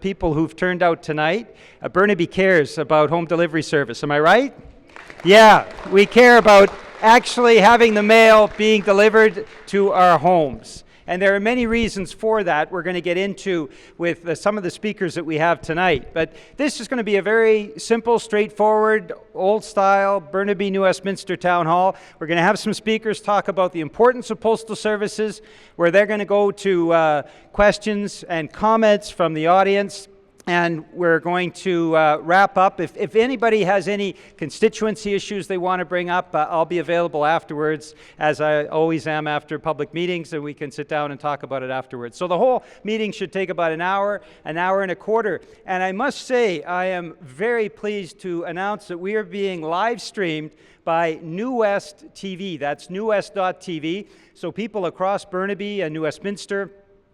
people who've turned out tonight. Burnaby cares about home delivery service, am I right? Yeah, we care about actually having the mail being delivered to our homes. And there are many reasons for that we're going to get into with some of the speakers that we have tonight. But this is going to be a very simple, straightforward, old-style Burnaby, New Westminster Town Hall. We're going to have some speakers talk about the importance of postal services, where they're going to go to questions and comments from the audience. And we're going to wrap up. If anybody has any constituency issues they want to bring up, I'll be available afterwards, as I always am after public meetings, and we can sit down and talk about it afterwards. So the whole meeting should take about an hour and a quarter. And I must say, I am very pleased to announce that we are being live streamed by New West TV. That's newwest.tv. So people across Burnaby and New Westminster,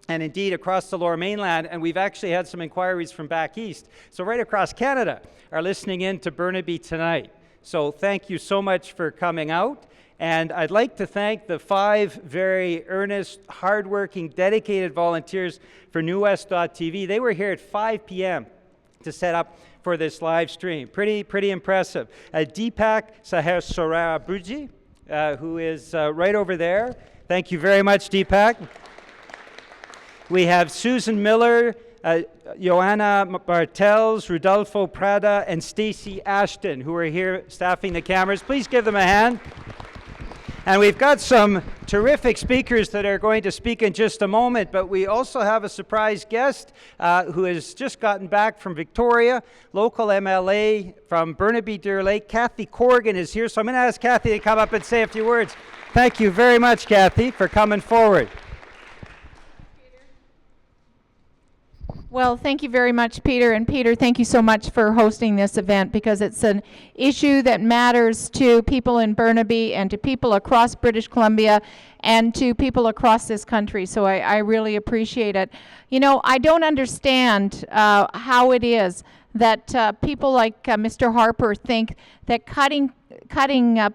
and indeed across the Lower Mainland, and we've actually had some inquiries from back east. So right across Canada are listening in to Burnaby tonight. So thank you so much for coming out. And I'd like to thank the 5 very earnest, hardworking, dedicated volunteers for newwest.tv. They were here at 5 p.m. to set up for this live stream. Pretty impressive. Deepak Saharsarabuji, who is right over there. Thank you very much, Deepak. We have Susan Miller, Joanna Bartels, Rudolfo Prada, and Stacy Ashton, who are here staffing the cameras. Please give them a hand. And we've got some terrific speakers that are going to speak in just a moment, but we also have a surprise guest who has just gotten back from Victoria, local MLA from Burnaby Deer Lake. Kathy Corrigan is here, so I'm going to ask Kathy to come up and say a few words. Thank you very much, Kathy, for coming forward. Well, thank you very much, Peter. And Peter, thank you so much for hosting this event, because it's an issue that matters to people in Burnaby and to people across British Columbia and to people across this country. So I really appreciate it. You know, I don't understand how it is that people like Mr. Harper think that cutting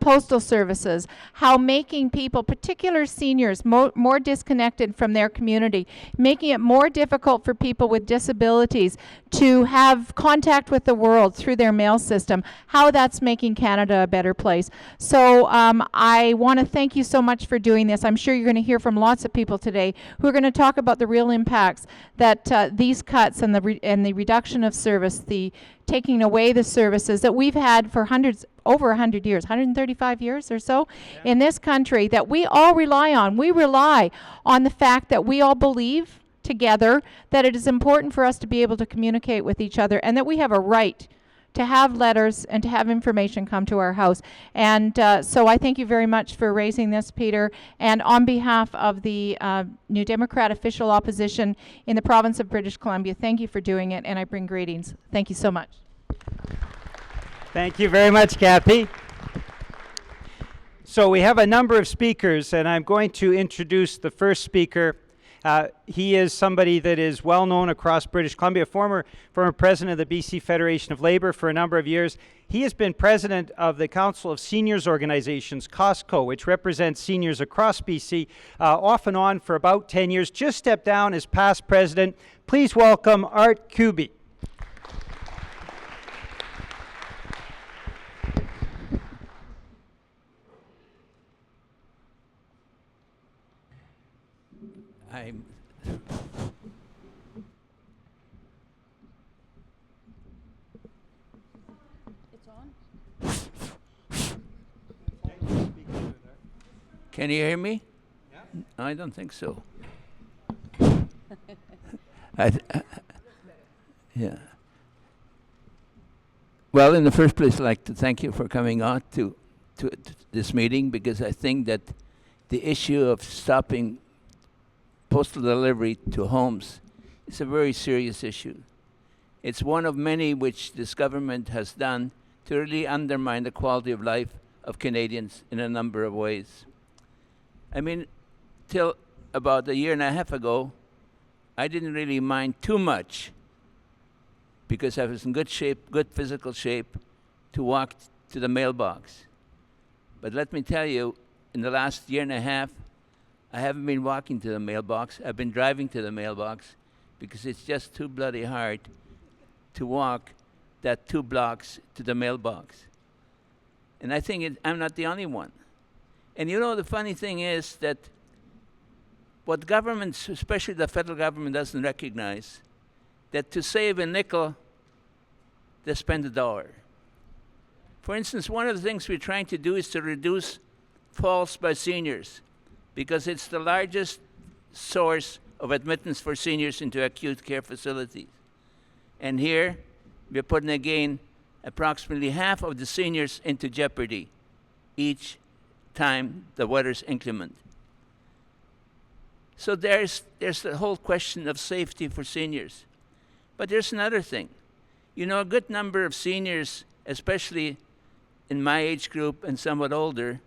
postal services, how making people, particular seniors, more disconnected from their community, making it more difficult for people with disabilities to have contact with the world through their mail system, how that's making Canada a better place. So I want to thank you so much for doing this. I'm sure you're going to hear from lots of people today who are going to talk about the real impacts that these cuts and the reduction of service, the taking away the services that we've had for over 100 years, 135 years or so in this country, that we all rely on. We rely on the fact that we all believe together that it is important for us to be able to communicate with each other, and that we have a right to have letters and to have information come to our house. And so I thank you very much for raising this, Peter. And on behalf of the New Democrat official opposition in the province of British Columbia, thank you for doing it, and I bring greetings. Thank you so much. Thank you very much, Kathy. So we have a number of speakers, and I'm going to introduce the first speaker. He is somebody that is well known across British Columbia, former president of the BC Federation of Labour for a number of years. He has been president of the Council of Seniors Organizations, COSCO, which represents seniors across BC, off and on for about 10 years. Just stepped down as past president. Please welcome Art Kuby. It's on. Can you hear me? Yeah. I don't think so. Yeah. Well, in the first place, I'd like to thank you for coming out to this meeting, because I think that the issue of stopping postal delivery to homes is a very serious issue. It's one of many which this government has done to really undermine the quality of life of Canadians in a number of ways. I mean, till about a year and a half ago, I didn't really mind too much, because I was in good shape, good physical shape, to walk to the mailbox. But let me tell you, in the last year and a half, I haven't been walking to the mailbox. I've been driving to the mailbox, because it's just too bloody hard to walk that 2 blocks to the mailbox. And I think I'm not the only one. And you know, the funny thing is that what governments, especially the federal government, doesn't recognize, that to save a nickel, they spend $1. For instance, one of the things we're trying to do is to reduce falls by seniors, because it's the largest source of admittance for seniors into acute care facilities. And here, we're putting again approximately half of the seniors into jeopardy each time the weather's inclement. So there's the whole question of safety for seniors. But there's another thing. You know, a good number of seniors, especially in my age group and somewhat older,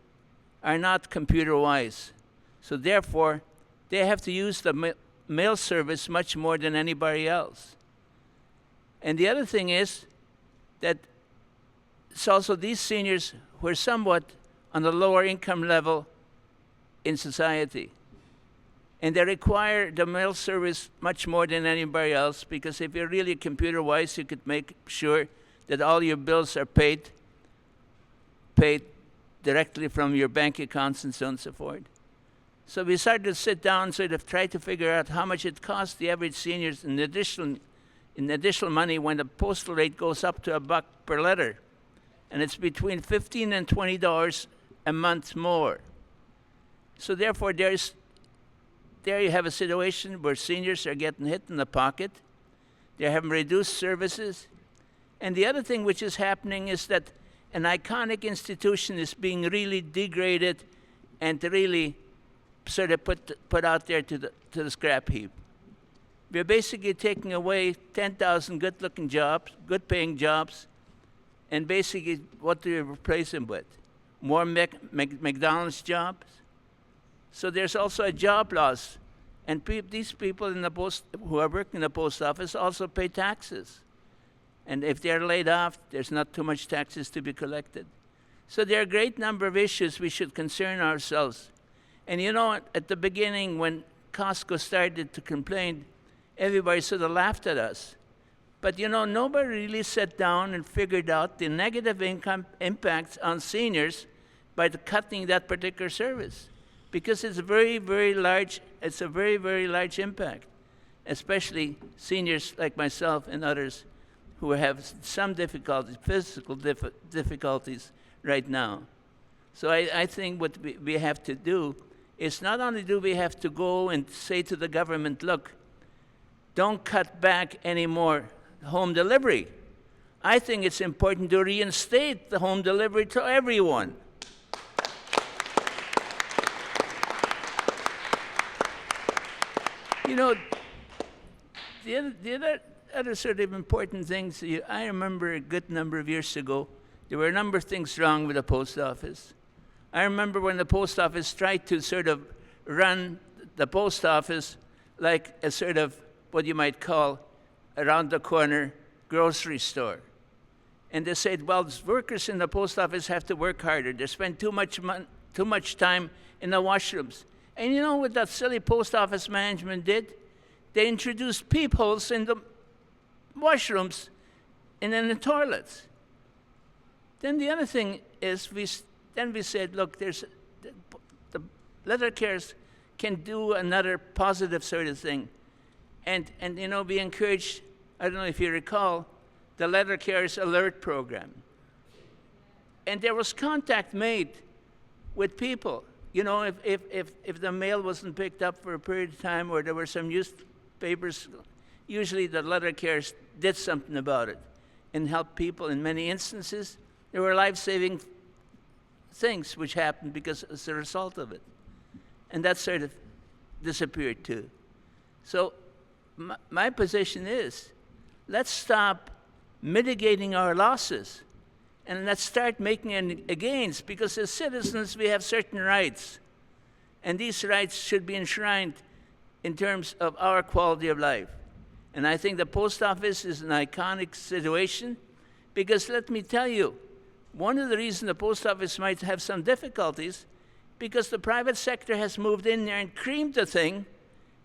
are not computer wise. So therefore, they have to use the mail service much more than anybody else. And the other thing is that it's also these seniors who are somewhat on the lower income level in society. And they require the mail service much more than anybody else, because if you're really computer wise, you could make sure that all your bills are paid directly from your bank accounts and so on and so forth. So we started to sit down and sort of try to figure out how much it costs the average seniors in additional money when the postal rate goes up to $1 per letter. And it's between $15 and $20 a month more. So therefore, there you have a situation where seniors are getting hit in the pocket. They're having reduced services. And the other thing which is happening is that an iconic institution is being really degraded and really sort of put out there to the scrap heap. We're basically taking away 10,000 good-looking jobs, good-paying jobs, and basically what do you replace them with? More McDonald's jobs? So there's also a job loss. And these people in the who are working in the post office also pay taxes. And if they're laid off, there's not too much taxes to be collected. So there are a great number of issues we should concern ourselves. And you know, at the beginning, when Costco started to complain, everybody sort of laughed at us. But you know, nobody really sat down and figured out the negative income impacts on seniors by cutting that particular service. Because it's a very, very large impact, especially seniors like myself and others who have some difficulties, physical difficulties right now. So I think what we have to do is not only do we have to go and say to the government, look, don't cut back anymore home delivery. I think it's important to reinstate the home delivery to everyone. You know, the other sort of important things, I remember a good number of years ago, there were a number of things wrong with the post office. I remember when the post office tried to sort of run the post office like a sort of what you might call around the corner grocery store. And they said, well, workers in the post office have to work harder. They spend too much time in the washrooms. And you know what that silly post office management did? They introduced peepholes in the washrooms and in the toilets. Then the other thing is, we said, look, the letter carriers can do another positive sort of thing. And you know, we encouraged, I don't know if you recall, the letter carriers alert program. And there was contact made with people. You know, if the mail wasn't picked up for a period of time, or there were some newspapers, usually the letter carriers did something about it and helped people. In many instances, there were life-saving things which happened because as a result of it. And that sort of disappeared too. So my position is, let's stop mitigating our losses and let's start making gains, because as citizens we have certain rights, and these rights should be enshrined in terms of our quality of life. And I think the post office is an iconic situation, because let me tell you, one of the reasons the post office might have some difficulties, because the private sector has moved in there and creamed the thing,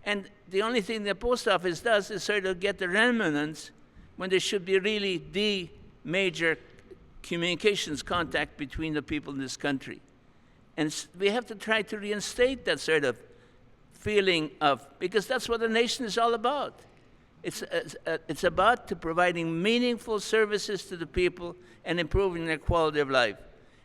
And the only thing the post office does is sort of get the remnants when there should be really the major communications contact between the people in this country. And we have to try to reinstate that sort of feeling of, because that's what the nation is all about. It's about to providing meaningful services to the people and improving their quality of life.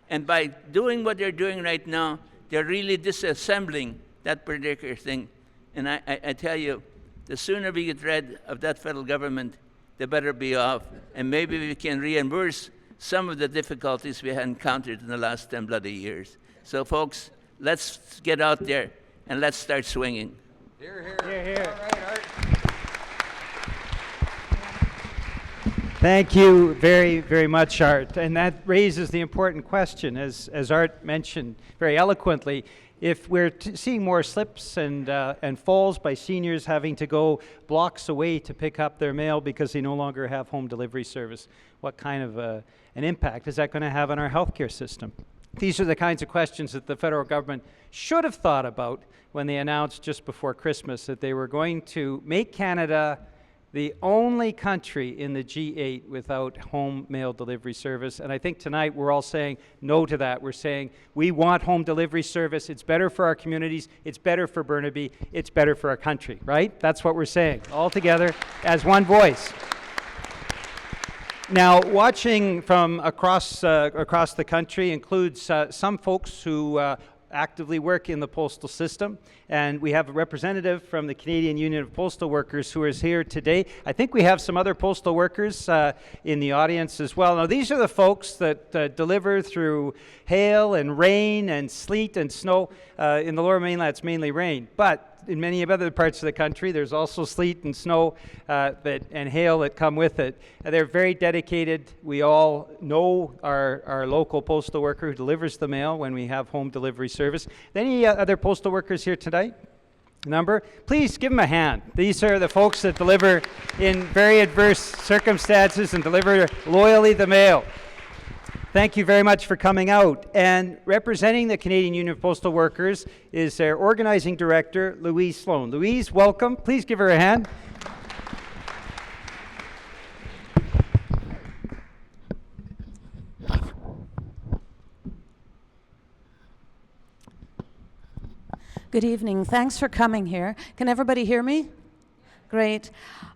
And by doing what they're doing right now, they're really disassembling that particular thing. And I tell you, the sooner we get rid of that federal government, the better be off. And maybe we can reimburse some of the difficulties we have encountered in the last 10 bloody years. So folks, let's get out there and let's start swinging. Hear, hear. Hear, hear. All right, Art. Thank you very, very much, Art. And that raises the important question, as Art mentioned very eloquently. If we're seeing more slips and falls by seniors having to go blocks away to pick up their mail because they no longer have home delivery service, what kind of an impact is that going to have on our healthcare system? These are the kinds of questions that the federal government should have thought about when they announced just before Christmas that they were going to make Canada the only country in the G8 without home mail delivery service. And I think tonight we're all saying no to that. We're saying we want home delivery service. It's better for our communities. It's better for Burnaby. It's better for our country, right? That's what we're saying, all together as one voice. Now, watching from across the country includes some folks who actively work in the postal system, and we have a representative from the Canadian Union of Postal Workers who is here today. I think we have some other postal workers in the audience as well. Now, these are the folks that deliver through hail and rain and sleet and snow. In the Lower Mainland, it's mainly rain, but in many other parts of the country, there's also sleet and snow and hail that come with it. They're very dedicated. We all know our local postal worker who delivers the mail when we have home delivery service. Any other postal workers here tonight? Number? Please give them a hand. These are the folks that deliver in very adverse circumstances and deliver loyally the mail. Thank you very much for coming out. And representing the Canadian Union of Postal Workers is their organizing director, Louise Sloan. Louise, welcome. Please give her a hand. Good evening. Thanks for coming here. Can everybody hear me? Great.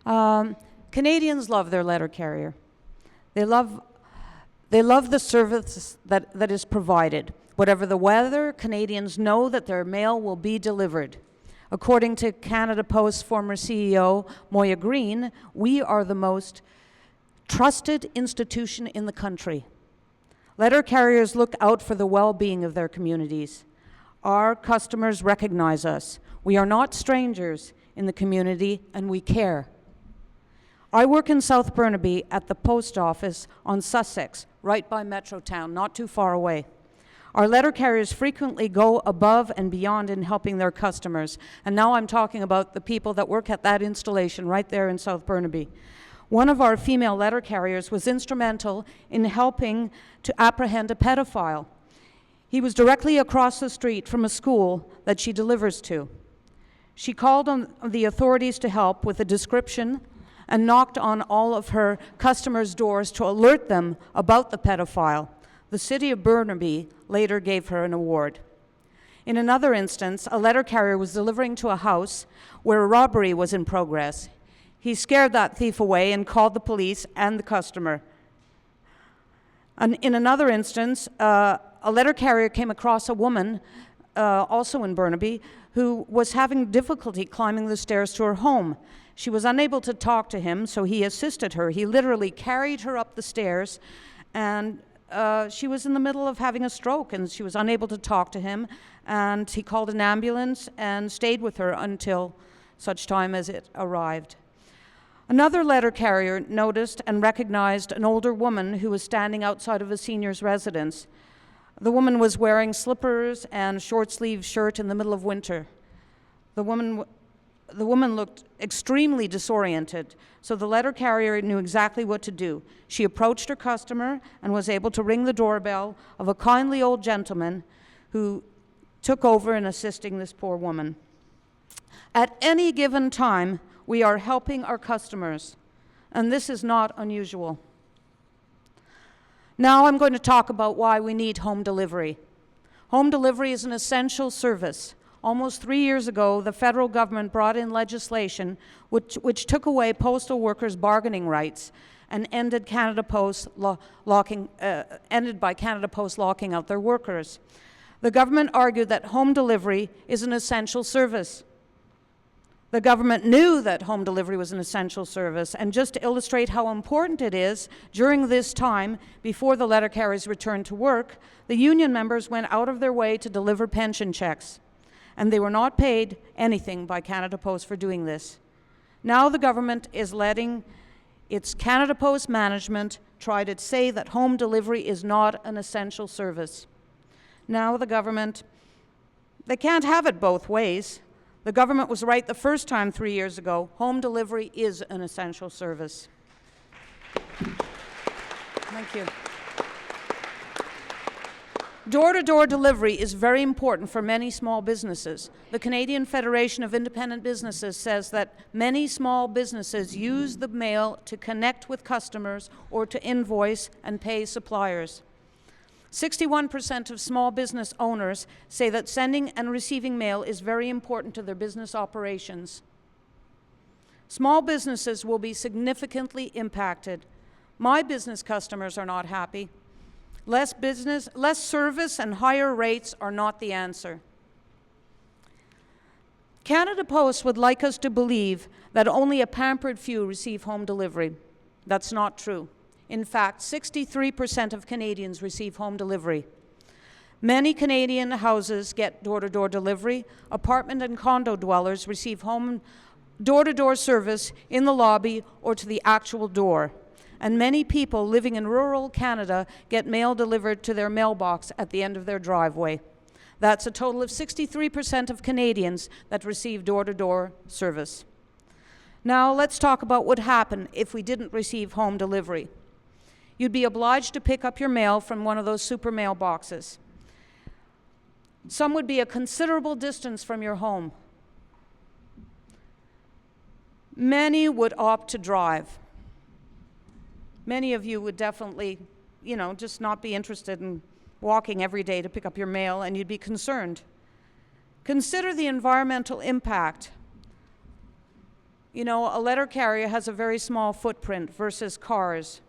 Canadians love their letter carrier. They love the service that is provided. Whatever the weather, Canadians know that their mail will be delivered. According to Canada Post's former CEO, Moya Green, we are the most trusted institution in the country. Letter carriers look out for the well-being of their communities. Our customers recognize us. We are not strangers in the community, and we care. I work in South Burnaby at the post office on Sussex, right by Metrotown, not too far away. Our letter carriers frequently go above and beyond in helping their customers. And now I'm talking about the people that work at that installation right there in South Burnaby. One of our female letter carriers was instrumental in helping to apprehend a pedophile. He was directly across the street from a school that she delivers to. She called on the authorities to help with a description and knocked on all of her customers' doors to alert them about the pedophile. The city of Burnaby later gave her an award. In another instance, a letter carrier was delivering to a house where a robbery was in progress. He scared that thief away and called the police and the customer. And in another instance, a letter carrier came across a woman, also in Burnaby, who was having difficulty climbing the stairs to her home. She was unable to talk to him, so he assisted her. He literally carried her up the stairs, and she was in the middle of having a stroke, and she was unable to talk to him, and he called an ambulance and stayed with her until such time as it arrived. Another letter carrier noticed and recognized an older woman who was standing outside of a senior's residence. The woman was wearing slippers and short-sleeved shirt in the middle of winter. The woman looked extremely disoriented, so the letter carrier knew exactly what to do. She approached her customer and was able to ring the doorbell of a kindly old gentleman who took over in assisting this poor woman. At any given time, we are helping our customers, and this is not unusual. Now I'm going to talk about why we need home delivery. Home delivery is an essential service. Almost 3 years ago, the federal government brought in legislation which took away postal workers' bargaining rights and ended ended by Canada Post locking out their workers. The government argued that home delivery is an essential service. The government knew that home delivery was an essential service, and just to illustrate how important it is, during this time, before the letter carriers returned to work, the union members went out of their way to deliver pension checks, and they were not paid anything by Canada Post for doing this. Now the government is letting its Canada Post management try to say that home delivery is not an essential service. Now the government, they can't have it both ways. The government was right the first time 3 years ago. Home delivery is an essential service. Thank you. Door-to-door delivery is very important for many small businesses. The Canadian Federation of Independent Businesses says that many small businesses use the mail to connect with customers or to invoice and pay suppliers. 61% of small business owners say that sending and receiving mail is very important to their business operations. Small businesses will be significantly impacted. My business customers are not happy. Less service and higher rates are not the answer. Canada Post would like us to believe that only a pampered few receive home delivery. That's not true. In fact, 63% of Canadians receive home delivery. Many Canadian houses get door-to-door delivery. Apartment and condo dwellers receive home door-to-door service in the lobby or to the actual door. And many people living in rural Canada get mail delivered to their mailbox at the end of their driveway. That's a total of 63% of Canadians that receive door-to-door service. Now let's talk about what would happen if we didn't receive home delivery. You'd be obliged to pick up your mail from one of those super mailboxes. Some would be a considerable distance from your home. Many would opt to drive. Many of you would definitely, just not be interested in walking every day to pick up your mail, and you'd be concerned. Consider the environmental impact. A letter carrier has a very small footprint versus cars.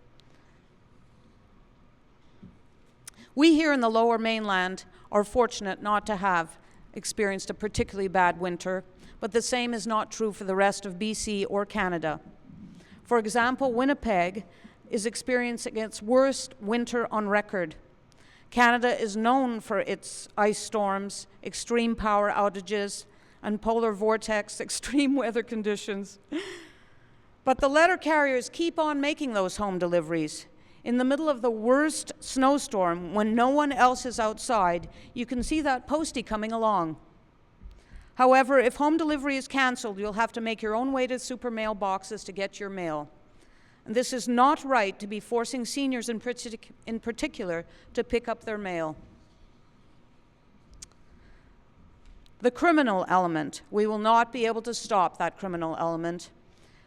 We here in the Lower Mainland are fortunate not to have experienced a particularly bad winter, but the same is not true for the rest of BC or Canada. For example, Winnipeg is experiencing its worst winter on record. Canada is known for its ice storms, extreme power outages, and polar vortex extreme weather conditions. But the letter carriers keep on making those home deliveries. In the middle of the worst snowstorm, when no one else is outside, you can see that postie coming along. However, if home delivery is canceled, you'll have to make your own way to super mailboxes to get your mail. And this is not right to be forcing seniors in particular to pick up their mail. The criminal element. We will not be able to stop that criminal element.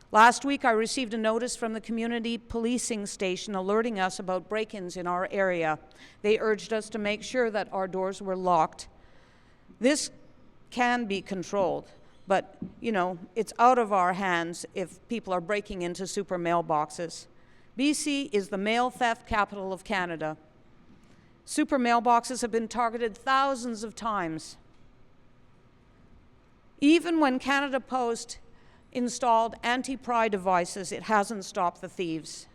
Last week, I received a notice from the community policing station alerting us about break-ins in our area. They urged us to make sure that our doors were locked. This can be controlled, but, it's out of our hands if people are breaking into super mailboxes. BC is the mail theft capital of Canada. Super mailboxes have been targeted thousands of times. Even when Canada Post installed anti-pry devices, it hasn't stopped the thieves.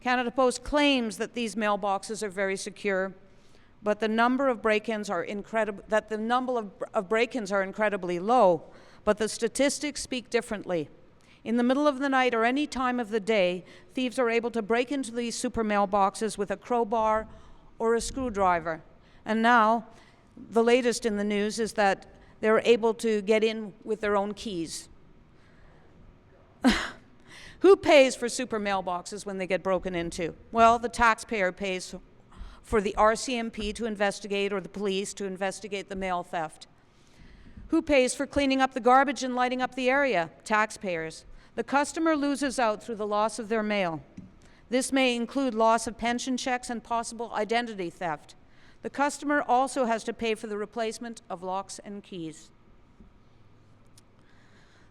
Canada Post claims that these mailboxes are very secure, but the number of break-ins are incredibly low, but the statistics speak differently. In the middle of the night or any time of the day, thieves are able to break into these super mailboxes with a crowbar or a screwdriver. And now, the latest in the news is that they're able to get in with their own keys. Who pays for super mailboxes when they get broken into? Well, the taxpayer pays for the RCMP to investigate or the police to investigate the mail theft. Who pays for cleaning up the garbage and lighting up the area? Taxpayers. The customer loses out through the loss of their mail. This may include loss of pension checks and possible identity theft. The customer also has to pay for the replacement of locks and keys.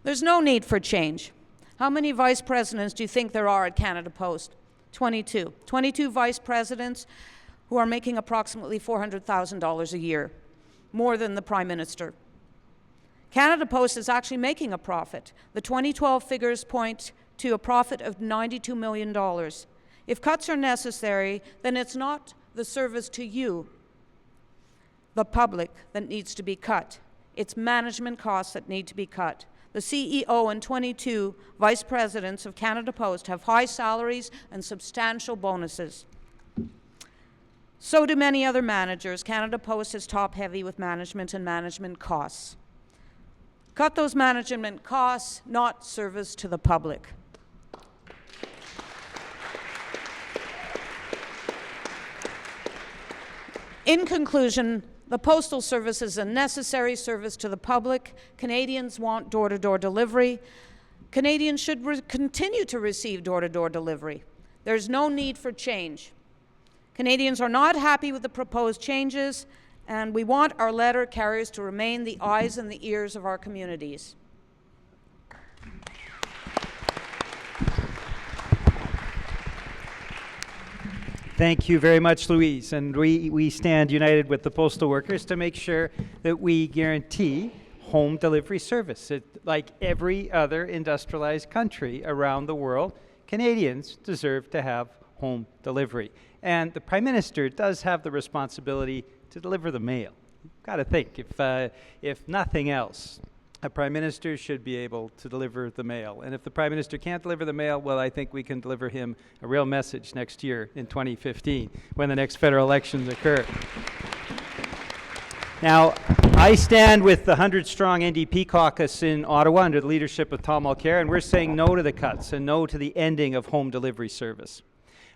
There's no need for change. How many vice presidents do you think there are at Canada Post? 22. 22 vice presidents who are making approximately $400,000 a year, more than the Prime Minister. Canada Post is actually making a profit. The 2012 figures point to a profit of $92 million. If cuts are necessary, then it's not the service to you, the public, that needs to be cut. It's management costs that need to be cut. The CEO and 22 vice presidents of Canada Post have high salaries and substantial bonuses. So do many other managers. Canada Post is top-heavy with management and management costs. Cut those management costs, not service to the public. In conclusion, the Postal Service is a necessary service to the public. Canadians want door-to-door delivery. Canadians should continue to receive door-to-door delivery. There's no need for change. Canadians are not happy with the proposed changes, and we want our letter carriers to remain the eyes and the ears of our communities. Thank you very much, Louise. And we stand united with the postal workers to make sure that we guarantee home delivery service. Like every other industrialized country around the world, Canadians deserve to have home delivery. And the Prime Minister does have the responsibility to deliver the mail. You've got to think, if nothing else, a Prime Minister should be able to deliver the mail. And if the Prime Minister can't deliver the mail, well, I think we can deliver him a real message next year in 2015 when the next federal elections occur. Now, I stand with the 100-strong NDP caucus in Ottawa under the leadership of TownHall, and we're saying no to the cuts and no to the ending of home delivery service.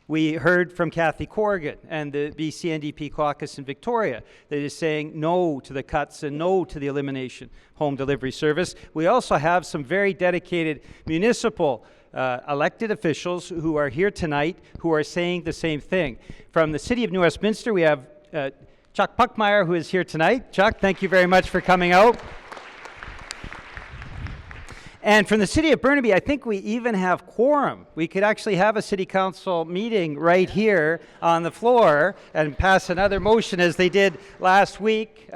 We heard from Kathy Corrigan and the BC NDP caucus in Victoria that is saying no to the cuts and no to the elimination of home delivery service. We also have some very dedicated municipal elected officials who are here tonight who are saying the same thing. From the City of New Westminster, we have Chuck Puckmeyer, who is here tonight. Chuck, thank you very much for coming out. And from the City of Burnaby, I think we even have quorum. We could actually have a City Council meeting right here on the floor and pass another motion as they did last week,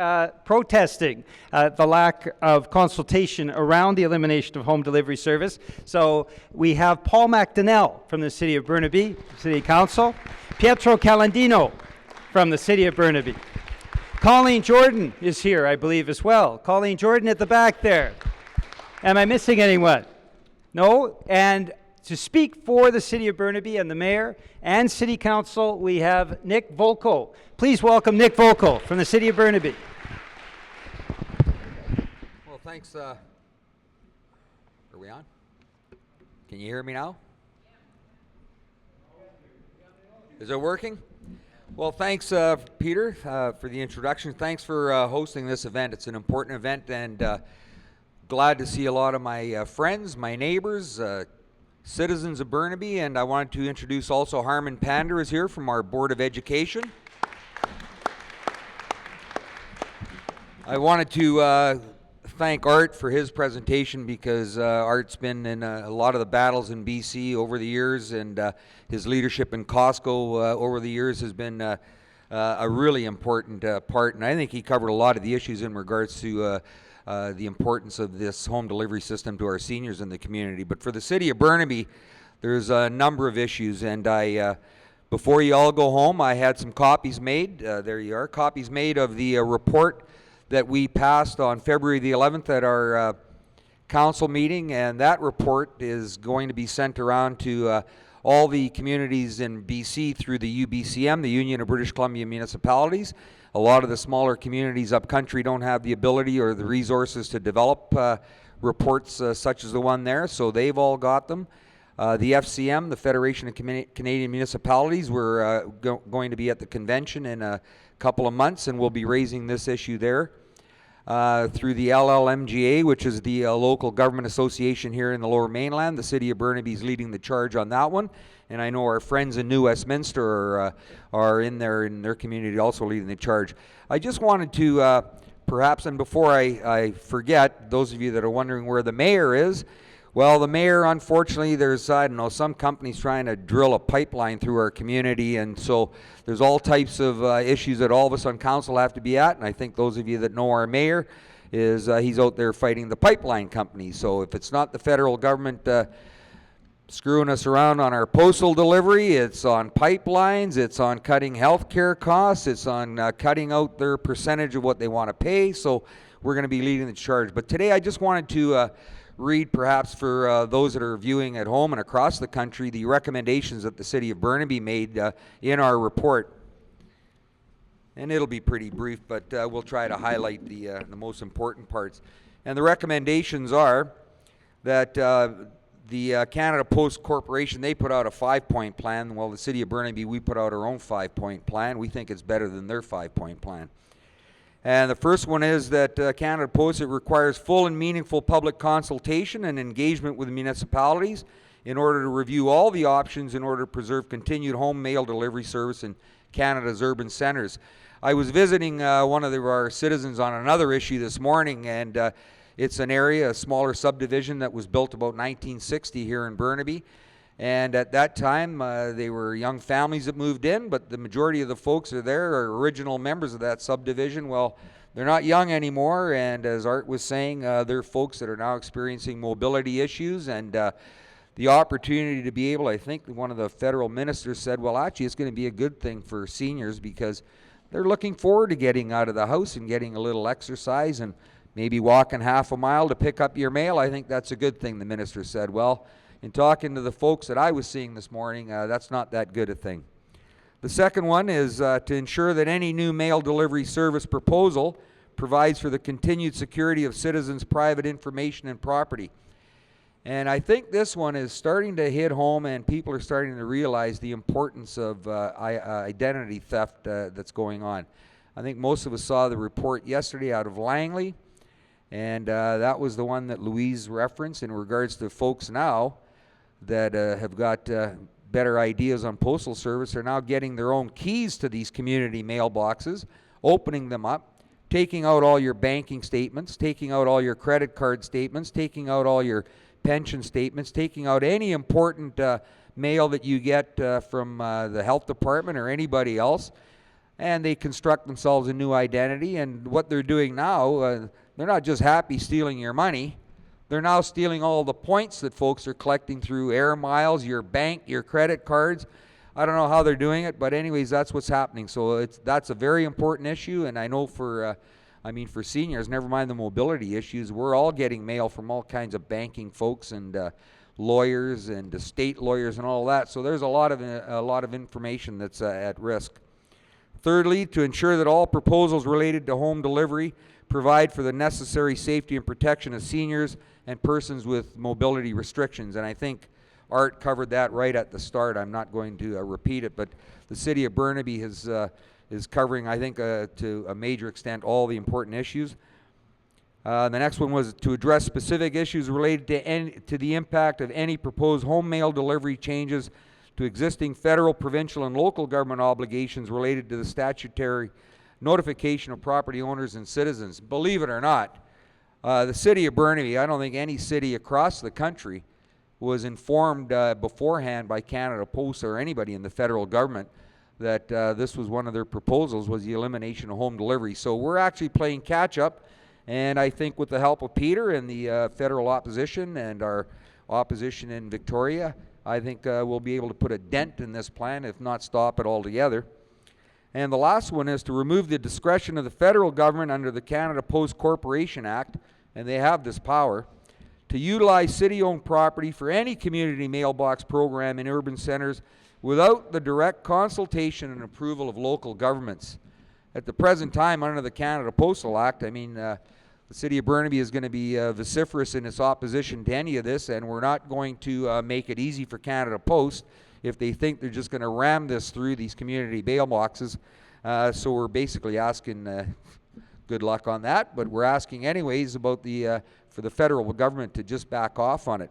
protesting the lack of consultation around the elimination of home delivery service. So we have Paul McDonnell from the City of Burnaby, City Council, Pietro Calandino from the City of Burnaby. Colleen Jordan is here, I believe, as well. Colleen Jordan at the back there. Am I missing anyone? No? And to speak for the City of Burnaby and the Mayor and City Council, we have Nick Volko. Please welcome Nick Volko from the City of Burnaby. Well, thanks. Are we on? Can you hear me now? Is it working? Well, thanks, Peter, for the introduction. Thanks for hosting this event. It's an important event, and glad to see a lot of my friends, my neighbors, citizens of Burnaby, and I wanted to introduce also Harman Pander is here from our Board of Education. I wanted to thank Art for his presentation because Art's been in a lot of the battles in BC over the years, and his leadership in Costco over the years has been a really important part, and I think he covered a lot of the issues in regards to the importance of this home delivery system to our seniors in the community. But for the City of Burnaby, there's a number of issues, and before you all go home, I had some copies made. There you are, copies made of the report that we passed on February the 11th at our council meeting, and that report is going to be sent around to all the communities in BC through the UBCM, the Union of British Columbia Municipalities. A lot of the smaller communities up country don't have the ability or the resources to develop reports such as the one there, so they've all got them. The FCM, the Federation of Canadian Municipalities, we're going to be at the convention in a couple of months, and we'll be raising this issue there. through the LLMGA, which is the local government association here in the Lower Mainland. The City of Burnaby is leading the charge on that one. And I know our friends in New Westminster are in their community also leading the charge. I just wanted to perhaps, and before I forget, those of you that are wondering where the mayor is, well, the mayor, unfortunately, there's, I don't know, some companies trying to drill a pipeline through our community, and so there's all types of issues that all of us on council have to be at, and I think those of you that know our mayor, is he's out there fighting the pipeline company. So if it's not the federal government screwing us around on our postal delivery, it's on pipelines, it's on cutting healthcare costs, it's on cutting out their percentage of what they want to pay, so we're going to be leading the charge. But today I just wanted to read, perhaps for those that are viewing at home and across the country, the recommendations that the City of Burnaby made in our report. And it'll be pretty brief, but we'll try to highlight the most important parts. And the recommendations are that the Canada Post Corporation, they put out a 5-point plan. Well, the City of Burnaby, we put out our own 5-point plan. We think it's better than their 5-point plan. And the first one is that Canada Post, it requires full and meaningful public consultation and engagement with municipalities in order to review all the options in order to preserve continued home mail delivery service in Canada's urban centres. I was visiting one of our citizens on another issue this morning, and it's an area, a smaller subdivision that was built about 1960 here in Burnaby. And at that time, they were young families that moved in, but the majority of the folks are there are original members of that subdivision. Well, they're not young anymore, and as Art was saying, they're folks that are now experiencing mobility issues, and the opportunity to be able, I think one of the federal ministers said, well, actually, it's going to be a good thing for seniors because they're looking forward to getting out of the house and getting a little exercise and maybe walking half a mile to pick up your mail. I think that's a good thing, the minister said. Well, in talking to the folks that I was seeing this morning, that's not that good a thing. The second one is to ensure that any new mail delivery service proposal provides for the continued security of citizens' private information and property. And I think this one is starting to hit home, and people are starting to realize the importance of identity theft that's going on. I think most of us saw the report yesterday out of Langley, and that was the one that Louise referenced in regards to folks now that have got better ideas on postal service are now getting their own keys to these community mailboxes, opening them up, taking out all your banking statements, taking out all your credit card statements, taking out all your pension statements, taking out any important mail that you get from the health department or anybody else, and they construct themselves a new identity. And what they're doing now, they're not just happy stealing your money, they're now stealing all the points that folks are collecting through air miles, your bank, your credit cards. I don't know how they're doing it, but anyways, that's what's happening. So that's a very important issue, and I know for seniors, never mind the mobility issues, we're all getting mail from all kinds of banking folks and lawyers and estate lawyers and all that. So there's a lot of information that's at risk. Thirdly, to ensure that all proposals related to home delivery provide for the necessary safety and protection of seniors and persons with mobility restrictions. And I think Art covered that right at the start. I'm not going to repeat it, but the City of Burnaby is covering, I think, to a major extent, all the important issues. The next one was to address specific issues related to the impact of any proposed home mail delivery changes to existing federal, provincial, and local government obligations related to the statutory notification of property owners and citizens. Believe it or not, the City of Burnaby, I don't think any city across the country was informed beforehand by Canada Post or anybody in the federal government that this was one of their proposals, was the elimination of home delivery. So we're actually playing catch up, and I think with the help of Peter and the federal opposition and our opposition in Victoria, I think we'll be able to put a dent in this plan, if not stop it altogether. And the last one is to remove the discretion of the federal government under the Canada Post Corporation Act, and they have this power, to utilize city-owned property for any community mailbox program in urban centres without the direct consultation and approval of local governments. At the present time, under the Canada Postal Act, the City of Burnaby is going to be vociferous in its opposition to any of this, and we're not going to make it easy for Canada Post if they think they're just going to ram this through these community mailboxes. So we're basically asking good luck on that. But we're asking anyways about for the federal government to just back off on it.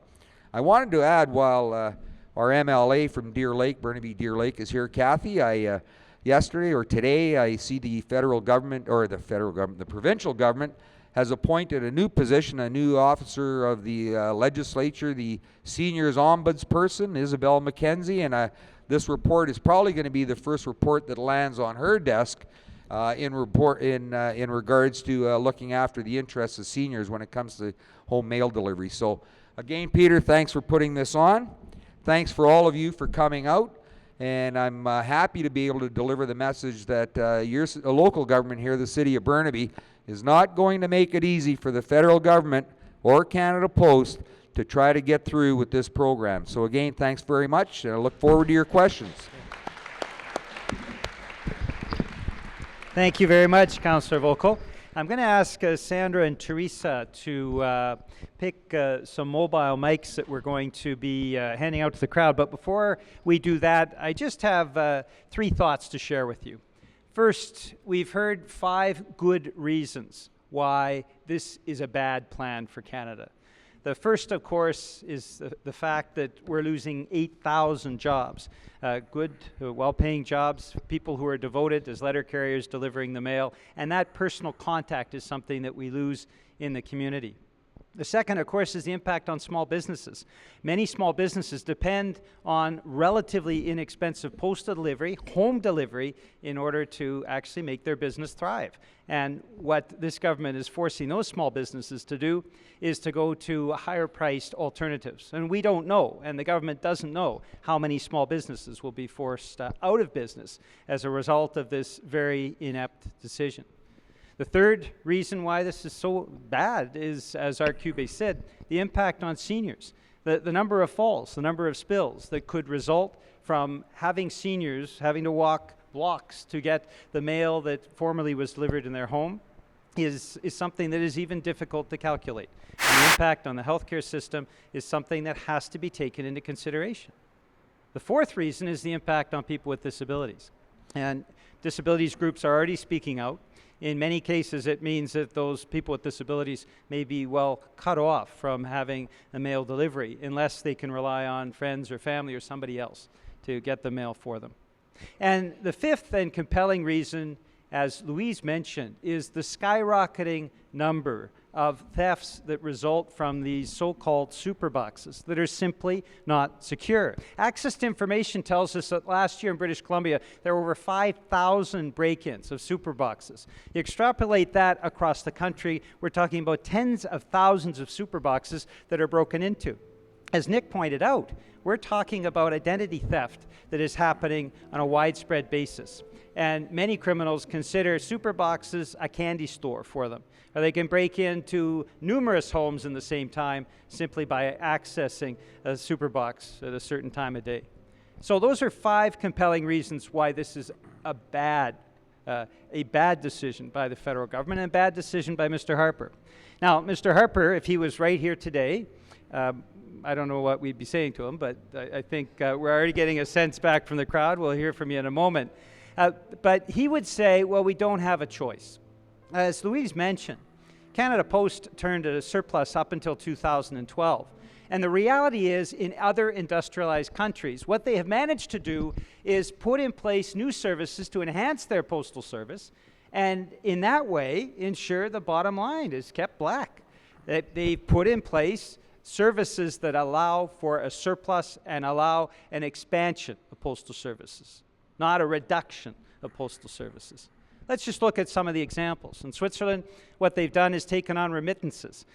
I wanted to add, while our MLA from Deer Lake, Burnaby Deer Lake, is here, Kathy, yesterday or today, I see the the provincial government has appointed a new position, a new officer of the legislature, the seniors ombudsperson, Isabel McKenzie, and this report is probably going to be the first report that lands on her desk in regards to looking after the interests of seniors when it comes to home mail delivery. So again, Peter, thanks for putting this on. Thanks for all of you for coming out. And I'm happy to be able to deliver the message that your local government here, the City of Burnaby, is not going to make it easy for the federal government or Canada Post to try to get through with this program. So again, thanks very much, and I look forward to your questions. Thank you very much, Councillor Vogel. I'm going to ask Sandra and Teresa to pick some mobile mics that we're going to be handing out to the crowd. But before we do that, I just have 3 thoughts to share with you. First, we've heard 5 good reasons why this is a bad plan for Canada. The first, of course, is the fact that we're losing 8,000 jobs, good, well-paying jobs, people who are devoted as letter carriers delivering the mail, and that personal contact is something that we lose in the community. The second, of course, is the impact on small businesses. Many small businesses depend on relatively inexpensive postal delivery, home delivery, in order to actually make their business thrive. And what this government is forcing those small businesses to do is to go to higher-priced alternatives. And we don't know, and the government doesn't know, how many small businesses will be forced out of business as a result of this very inept decision. The third reason why this is so bad is, as our QB said, the impact on seniors. The number of falls, the number of spills that could result from having seniors having to walk blocks to get the mail that formerly was delivered in their home is something that is even difficult to calculate. And the impact on the healthcare system is something that has to be taken into consideration. The fourth reason is the impact on people with disabilities. And disabilities groups are already speaking out. In many cases, it means that those people with disabilities may be cut off from having a mail delivery unless they can rely on friends or family or somebody else to get the mail for them. And the fifth and compelling reason, as Louise mentioned, is the skyrocketing number of thefts that result from these so-called super boxes that are simply not secure. Access to Information tells us that last year in British Columbia, there were over 5,000 break-ins of super boxes. You extrapolate that across the country, we're talking about tens of thousands of super boxes that are broken into. As Nick pointed out, we're talking about identity theft that is happening on a widespread basis. And many criminals consider super boxes a candy store for them. Or they can break into numerous homes in the same time simply by accessing a super box at a certain time of day. So those are 5 compelling reasons why this is a bad decision by the federal government and a bad decision by Mr. Harper. Now, Mr. Harper, if he was right here today, I don't know what we'd be saying to him, but I think we're already getting a sense back from the crowd. We'll hear from you in a moment. But he would say, well, we don't have a choice. As Louise mentioned, Canada Post turned a surplus up until 2012. And the reality is, in other industrialized countries, what they have managed to do is put in place new services to enhance their postal service, and in that way, ensure the bottom line is kept black. They put in place services that allow for a surplus and allow an expansion of postal services, not a reduction of postal services. Let's just look at some of the examples. In Switzerland, what they've done is taken on remittances,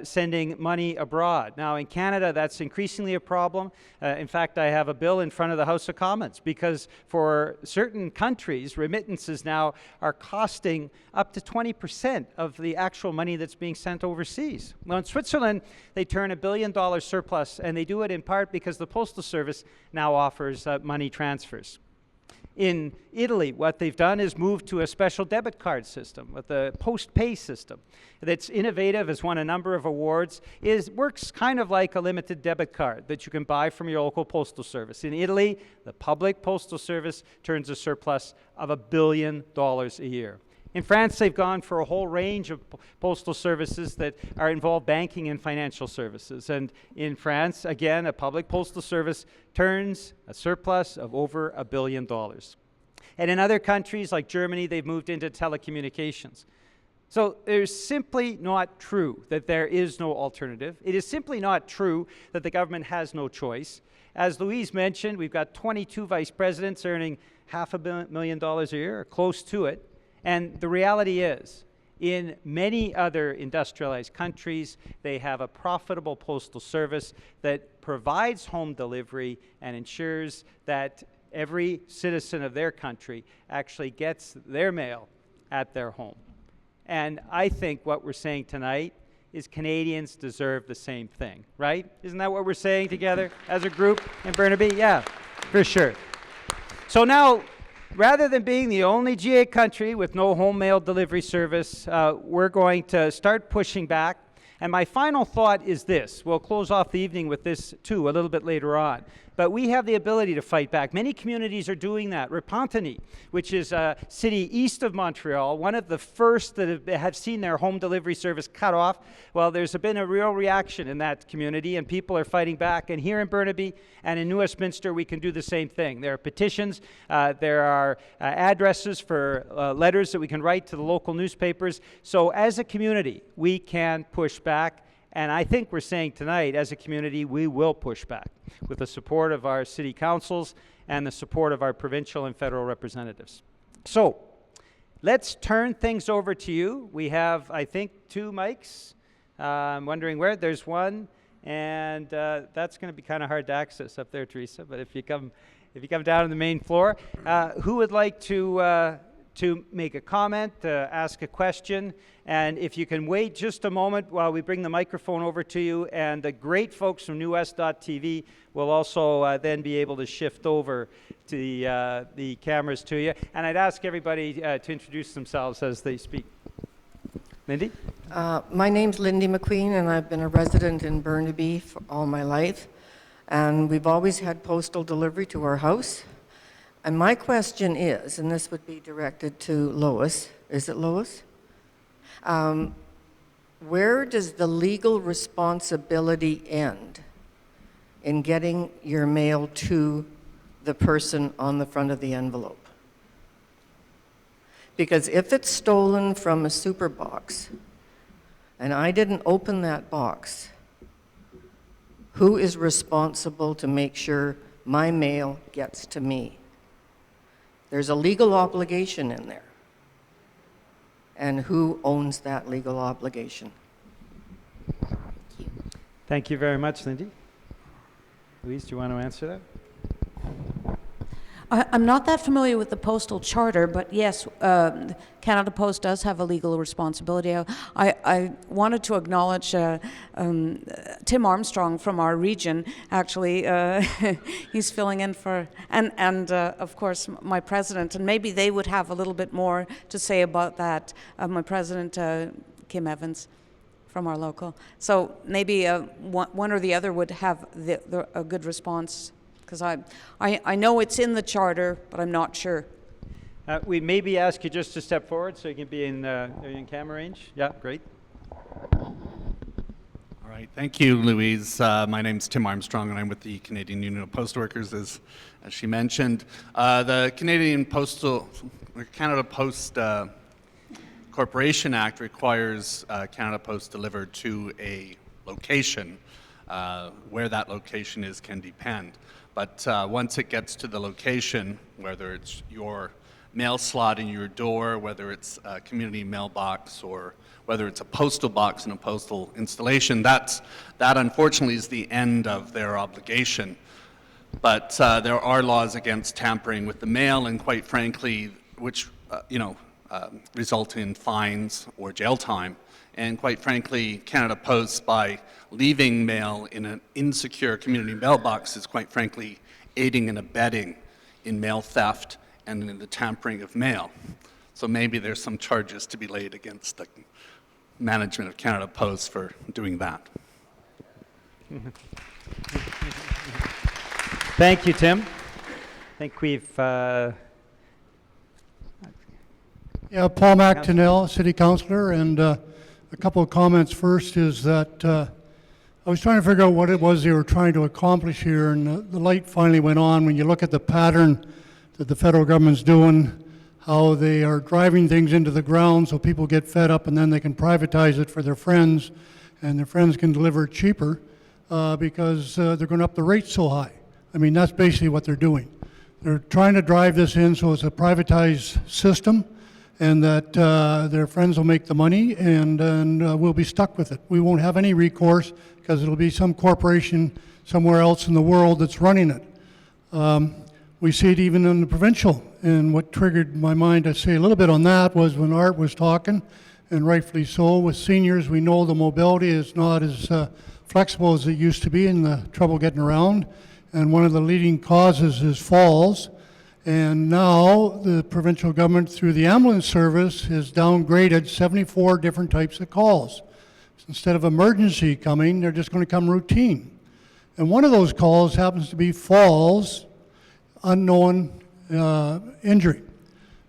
sending money abroad. Now, in Canada, that's increasingly a problem. In fact, I have a bill in front of the House of Commons because for certain countries, remittances now are costing up to 20% of the actual money that's being sent overseas. Now, in Switzerland, they turn $1 billion surplus, and they do it in part because the Postal Service now offers money transfers. In Italy, what they've done is move to a special debit card system with a post-pay system that's innovative, has won a number of awards, works kind of like a limited debit card that you can buy from your local postal service. In Italy, the public postal service turns a surplus of $1 billion a year. In France, they've gone for a whole range of postal services that are involved banking and financial services. And in France, again, a public postal service turns a surplus of over $1 billion. And in other countries like Germany, they've moved into telecommunications. So it's simply not true that there is no alternative. It is simply not true that the government has no choice. As Louise mentioned, we've got 22 vice presidents earning $500,000 a year, or close to it. And the reality is, in many other industrialized countries, they have a profitable postal service that provides home delivery and ensures that every citizen of their country actually gets their mail at their home. And I think what we're saying tonight is Canadians deserve the same thing, right? Isn't that what we're saying together as a group in Burnaby? Yeah, for sure. So now, rather than being the only GA country with no home mail delivery service, we're going to start pushing back. And my final thought is this. We'll close off the evening with this, too, a little bit later on. But we have the ability to fight back. Many communities are doing that. Repentigny, which is a city east of Montreal, one of the first that have seen their home delivery service cut off. Well, there's been a real reaction in that community, and people are fighting back. And here in Burnaby and in New Westminster, we can do the same thing. There are petitions. There are addresses for letters that we can write to the local newspapers. So as a community, we can push back. And I think we're saying tonight, as a community, we will push back with the support of our city councils and the support of our provincial and federal representatives. So let's turn things over to you. We have, I think, 2 mics. I'm wondering where. There's one, and that's going to be kind of hard to access up there, Teresa. But if you come down to the main floor, who would like to make a comment, ask a question, and if you can wait just a moment while we bring the microphone over to you, and the great folks from newwest.tv will also then be able to shift over to the cameras to you. And I'd ask everybody to introduce themselves as they speak. Lindy? My name's Lindy McQueen, and I've been a resident in Burnaby for all my life. And we've always had postal delivery to our house. And my question is, and this would be directed to Lois, is it Lois? Where does the legal responsibility end in getting your mail to the person on the front of the envelope? Because if it's stolen from a super box, and I didn't open that box, who is responsible to make sure my mail gets to me? There's a legal obligation in there. And who owns that legal obligation? Thank you very much, Lindy. Louise, do you want to answer that? I'm not that familiar with the postal charter, but yes, Canada Post does have a legal responsibility. I wanted to acknowledge Tim Armstrong from our region. Actually, he's filling in for, and of course my president, and maybe they would have a little bit more to say about that. My president, Kim Evans, from our local. So maybe one or the other would have a good response. Because I know it's in the charter, but I'm not sure. We maybe ask you just to step forward so you can be in camera range. Yeah, great. All right, thank you, Louise. My name's Tim Armstrong, and I'm with the Canadian Union of Post Workers, as she mentioned. The Canada Post Corporation Act requires Canada Post delivered to a location. Where that location is can depend. But once it gets to the location, whether it's your mail slot in your door, whether it's a community mailbox, or whether it's a postal box in a postal installation, that unfortunately is the end of their obligation. But there are laws against tampering with the mail, and quite frankly, which result in fines or jail time. And quite frankly, Canada Post, by leaving mail in an insecure community mailbox, is quite frankly aiding and abetting in mail theft and in the tampering of mail. So maybe there's some charges to be laid against the management of Canada Post for doing that. Thank you, Tim. I think we've Yeah, Paul McTonnell, City Councillor, and a couple of comments. First is that I was trying to figure out what it was they were trying to accomplish here, and the light finally went on when you look at the pattern that the federal government's doing, how they are driving things into the ground so people get fed up and then they can privatize it for their friends, and their friends can deliver it cheaper because they're going up the rates so high. I mean, that's basically what they're doing. They're trying to drive this in so it's a privatized system, and that their friends will make the money, and we'll be stuck with it. We won't have any recourse because it'll be some corporation somewhere else in the world that's running it. We see it even in the provincial, and what triggered my mind to say a little bit on that was when Art was talking, and rightfully so. With seniors, we know the mobility is not as flexible as it used to be and the trouble getting around, and one of the leading causes is falls. And now the provincial government, through the ambulance service, has downgraded 74 different types of calls. Instead of emergency coming, they're just going to come routine. And one of those calls happens to be falls, unknown injury.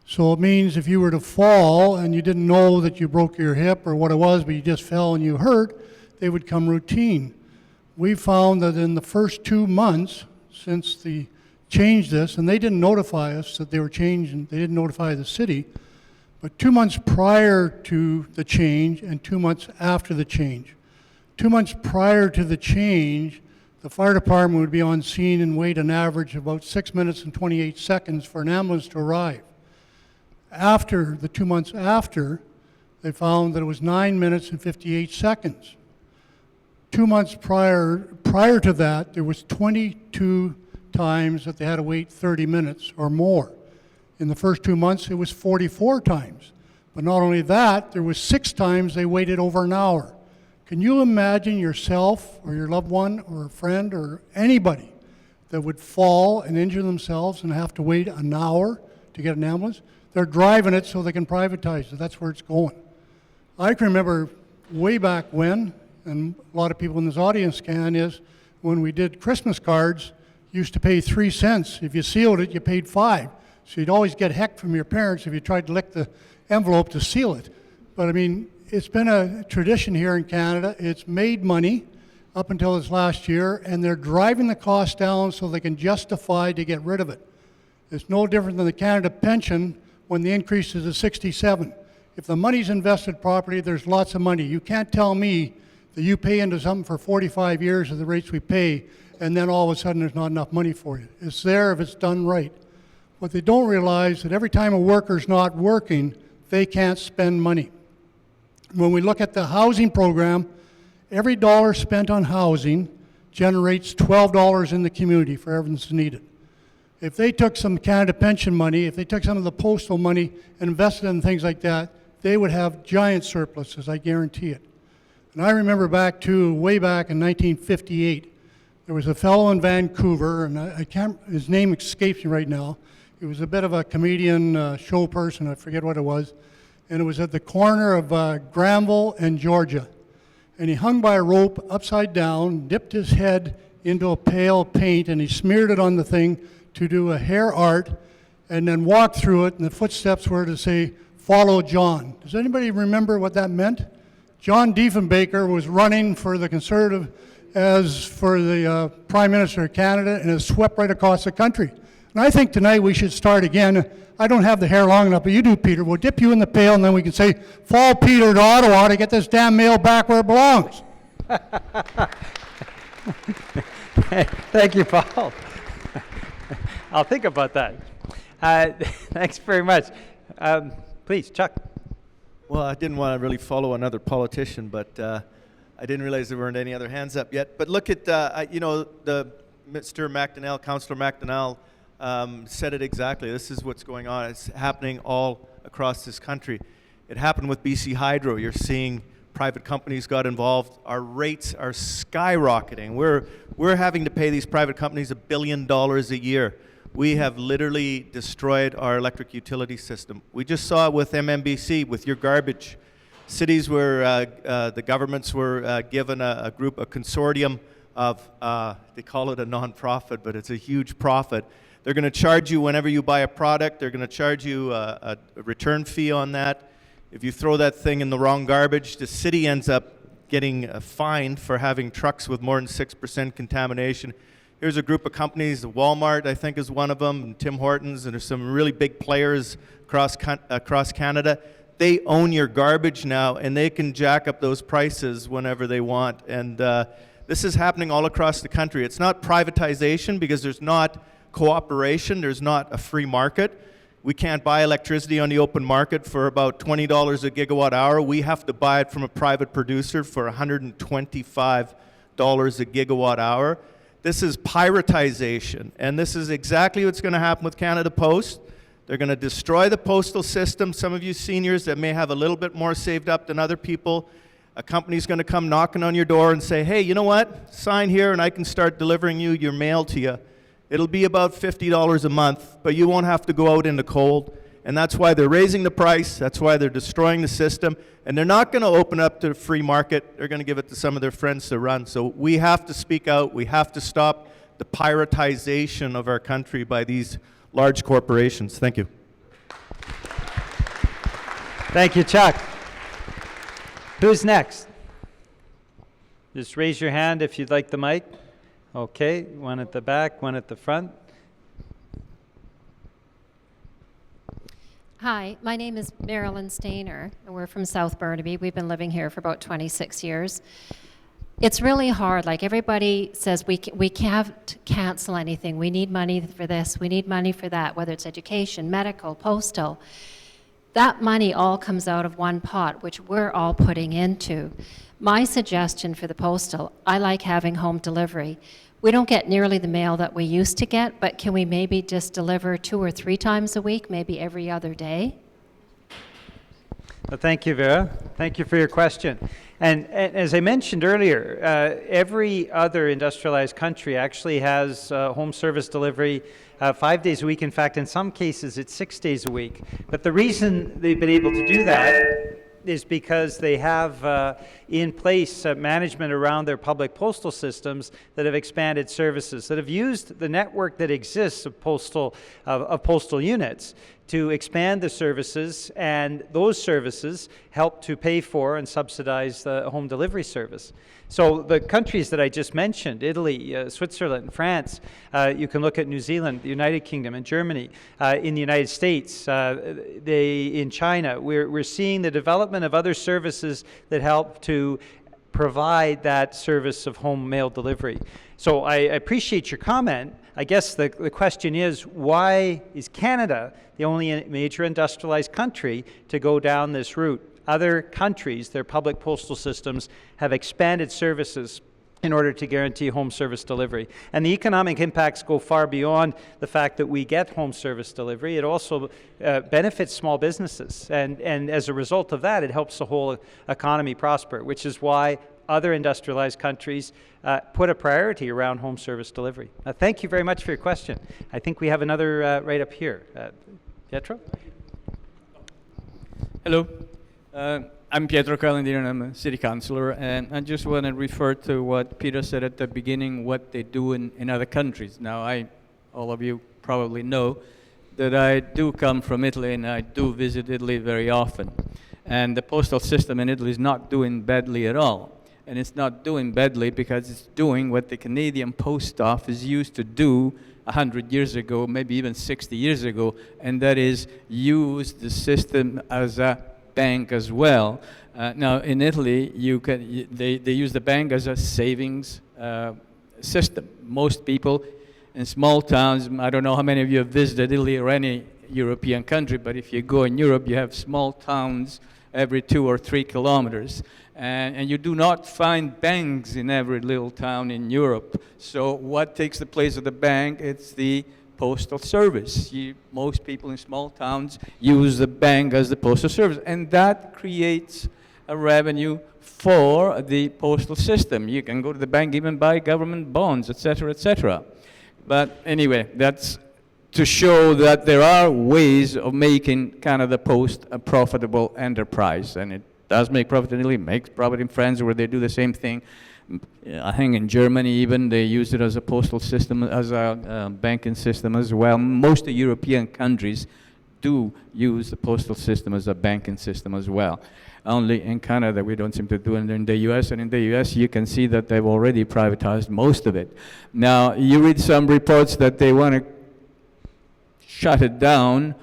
So it means if you were to fall and you didn't know that you broke your hip or what it was, but you just fell and you hurt, they would come routine. We found that in the first 2 months since the changed this, and they didn't notify us that they were changing, they didn't notify the city, but 2 months prior to the change and 2 months after the change. 2 months prior to the change, the fire department would be on scene and wait an average of about 6 minutes and 28 seconds for an ambulance to arrive. After the 2 months after, they found that it was 9 minutes and 58 seconds. 2 months prior to that, there was 22 times that they had to wait 30 minutes or more. In the first 2 months, it was 44 times. But not only that, there was 6 times they waited over an hour. Can you imagine yourself or your loved one or a friend or anybody that would fall and injure themselves and have to wait an hour to get an ambulance? They're driving it so they can privatize it. That's where it's going. I can remember way back when, and a lot of people in this audience can, is when we did Christmas cards, you used to pay 3 cents. If you sealed it, you paid 5. So you'd always get heck from your parents if you tried to lick the envelope to seal it. But I mean, it's been a tradition here in Canada. It's made money up until this last year, and they're driving the cost down so they can justify to get rid of it. It's no different than the Canada pension when the increase is to 67. If the money's invested properly, there's lots of money. You can't tell me that you pay into something for 45 years at the rates we pay, and then all of a sudden there's not enough money for you. It's there if it's done right. What they don't realize that every time a worker's not working, they can't spend money. When we look at the housing program, every dollar spent on housing generates $12 in the community for everything that's needed. If they took some Canada pension money, if they took some of the postal money and invested in things like that, they would have giant surpluses, I guarantee it. And I remember way back in 1958, there was a fellow in Vancouver, and his name escapes me right now. He was a bit of a comedian, show person, I forget what it was. And it was at the corner of Granville and Georgia. And he hung by a rope upside down, dipped his head into a pail of paint, and he smeared it on the thing to do a hair art, and then walked through it, and the footsteps were to say, "Follow John." Does anybody remember what that meant? John Diefenbaker was running for the Conservative as for the Prime Minister of Canada, and has swept right across the country. And I think tonight we should start again. I don't have the hair long enough, but you do, Peter. We'll dip you in the pail, and then we can say, "Follow Peter to Ottawa to get this damn mail back where it belongs." Thank you, Paul. I'll think about that. Thanks very much. Please, Chuck. Well, I didn't want to really follow another politician, but I didn't realize there weren't any other hands up yet. But look at, the Mr. McDonnell, Councillor McDonnell, said it exactly. This is what's going on. It's happening all across this country. It happened with BC Hydro. You're seeing private companies got involved. Our rates are skyrocketing. We're having to pay these private companies $1 billion a year. We have literally destroyed our electric utility system. We just saw it with MMBC, with your garbage. Cities where the governments were given a consortium of, they call it a non-profit, but it's a huge profit, They're going to charge you whenever you buy a product. They're going to charge you a return fee on that. If you throw that thing in the wrong garbage, the city ends up getting fined for having trucks with more than 6% contamination. Here's a group of companies. Walmart, I think, is one of them, and Tim Hortons, and there's some really big players across Canada. They own your garbage now, and they can jack up those prices whenever they want. And this is happening all across the country. It's not privatization because there's not cooperation. There's not a free market. We can't buy electricity on the open market for about $20 a gigawatt hour. We have to buy it from a private producer for $125 a gigawatt hour. This is privatization, and this is exactly what's going to happen with Canada Post. They're going to destroy the postal system. Some of you seniors that may have a little bit more saved up than other people, a company's going to come knocking on your door and say, hey, you know what? Sign here and I can start delivering you your mail to you. It'll be about $50 a month, but you won't have to go out in the cold. And that's why they're raising the price. That's why they're destroying the system. And they're not going to open up to the free market. They're going to give it to some of their friends to run. So we have to speak out. We have to stop the privatization of our country by these large corporations. Thank you. Thank you, Chuck. Who's next? Just raise your hand if you'd like the mic. Okay, one at the back, one at the front. Hi, my name is Marilyn Stainer, and we're from South Burnaby. We've been living here for about 26 years. It's really hard. Like, everybody says we can't cancel anything. We need money for this. We need money for that, whether it's education, medical, postal. That money all comes out of one pot, which we're all putting into. My suggestion for the postal, I like having home delivery. We don't get nearly the mail that we used to get, but can we maybe just deliver 2 or 3 times a week, maybe every other day? Well, thank you, Vera. Thank you for your question. And as I mentioned earlier, every other industrialized country actually has home service delivery 5 days a week. In fact, in some cases, it's 6 days a week. But the reason they've been able to do that is because they have in place management around their public postal systems that have expanded services, that have used the network that exists of postal units to expand the services, and those services help to pay for and subsidize the home delivery service. So the countries that I just mentioned, Italy, Switzerland, France, you can look at New Zealand, the United Kingdom, and Germany, in the United States, in China, we're seeing the development of other services that help to provide that service of home mail delivery. So I appreciate your comment. I guess the question is, why is Canada the only major industrialized country to go down this route? Other countries, their public postal systems have expanded services in order to guarantee home service delivery. And the economic impacts go far beyond the fact that we get home service delivery. It also benefits small businesses. And as a result of that, it helps the whole economy prosper, which is why other industrialized countries put a priority around home service delivery. Thank you very much for your question. I think we have another right up here. Pietro? Hello. I'm Pietro Calandino, and I'm a city councilor, and I just want to refer to what Peter said at the beginning, what they do in other countries. Now, all of you probably know that I do come from Italy, and I do visit Italy very often. And the postal system in Italy is not doing badly at all. And it's not doing badly because it's doing what the Canadian Post Office used to do 100 years ago, maybe even 60 years ago, and that is use the system as a bank as well. Now, in Italy, they use the bank as a savings system. Most people in small towns, I don't know how many of you have visited Italy or any European country, but if you go in Europe, you have small towns every 2 or 3 kilometers. And you do not find banks in every little town in Europe. So what takes the place of the bank? It's the postal service. Most people in small towns use the bank as the postal service, and that creates a revenue for the postal system. You can go to the bank, even buy government bonds, etc., etc. But anyway, that's to show that there are ways of making Canada Post a profitable enterprise, and it does make profit in Italy, makes profit in France, where they do the same thing. I think in Germany even they use it as a postal system, as a banking system as well. Most of the European countries do use the postal system as a banking system as well. Only in Canada we don't seem to do it. In the US, and in the US you can see that they've already privatized most of it. Now you read some reports that they want to shut it down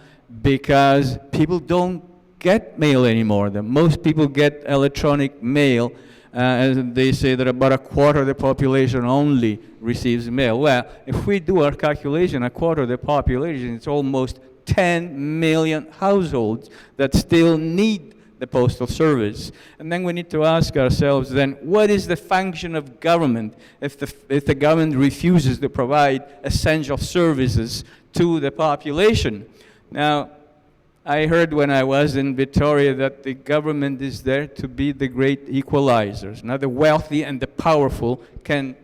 because people don't get mail anymore. That most people get electronic mail. And they say that about a quarter of the population only receives mail. Well, if we do our calculation, a quarter of the population, it's almost 10 million households that still need the postal service. And then we need to ask ourselves then, what is the function of government if the government refuses to provide essential services to the population? Now, I heard when I was in Victoria that the government is there to be the great equalizers. Now, the wealthy and the powerful can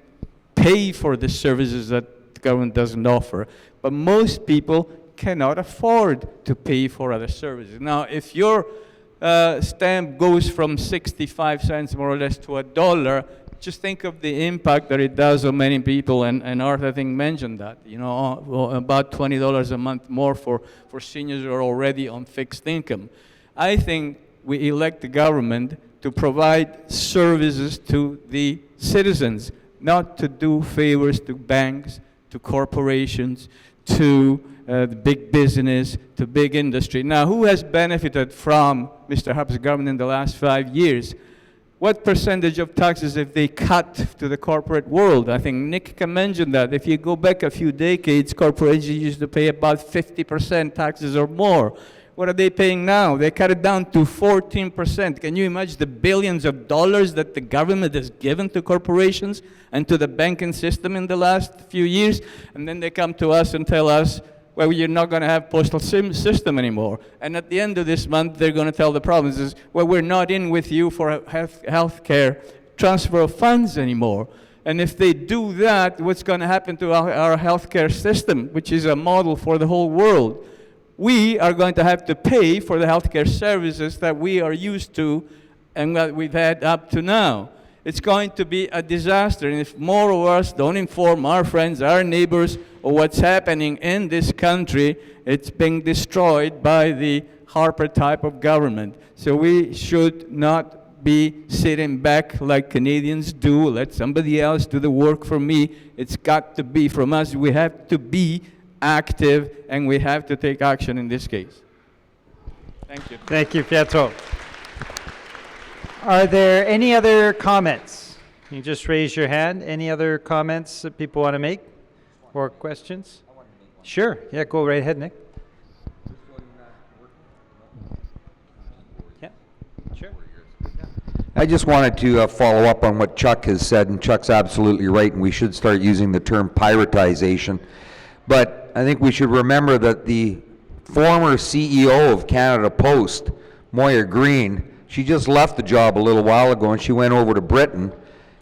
pay for the services that the government doesn't offer, but most people cannot afford to pay for other services. Now, if your stamp goes from 65 cents more or less to $1, just think of the impact that it does on many people, and Art, I think, mentioned that. You know, about $20 a month more for seniors who are already on fixed income. I think we elect the government to provide services to the citizens, not to do favors to banks, to corporations, to the big business, to big industry. Now, who has benefited from Mr. Harper's government in the last 5 years? What percentage of taxes have they cut to the corporate world? I think Nick can mention that. If you go back a few decades, corporations used to pay about 50% taxes or more. What are they paying now? They cut it down to 14%. Can you imagine the billions of dollars that the government has given to corporations and to the banking system in the last few years? And then they come to us and tell us, well, you're not going to have postal system anymore. And at the end of this month, they're going to tell the provinces, well, we're not in with you for health care transfer of funds anymore. And if they do that, what's going to happen to our healthcare system, which is a model for the whole world? We are going to have to pay for the healthcare services that we are used to and that we've had up to now. It's going to be a disaster, and if more of us don't inform our friends, our neighbors, of what's happening in this country, it's being destroyed by the Harper type of government. So we should not be sitting back like Canadians do, let somebody else do the work for me. It's got to be from us. We have to be active, and we have to take action in this case. Thank you. Thank you, Pietro. Are there any other comments? You just raise your hand. Any other comments that people want to make or questions? Sure. Yeah, go right ahead, Nick. Yeah, sure. I just wanted to follow up on what Chuck has said, and Chuck's absolutely right, and we should start using the term privatization. But I think we should remember that the former CEO of Canada Post, Moya Green, she just left the job a little while ago, and she went over to Britain.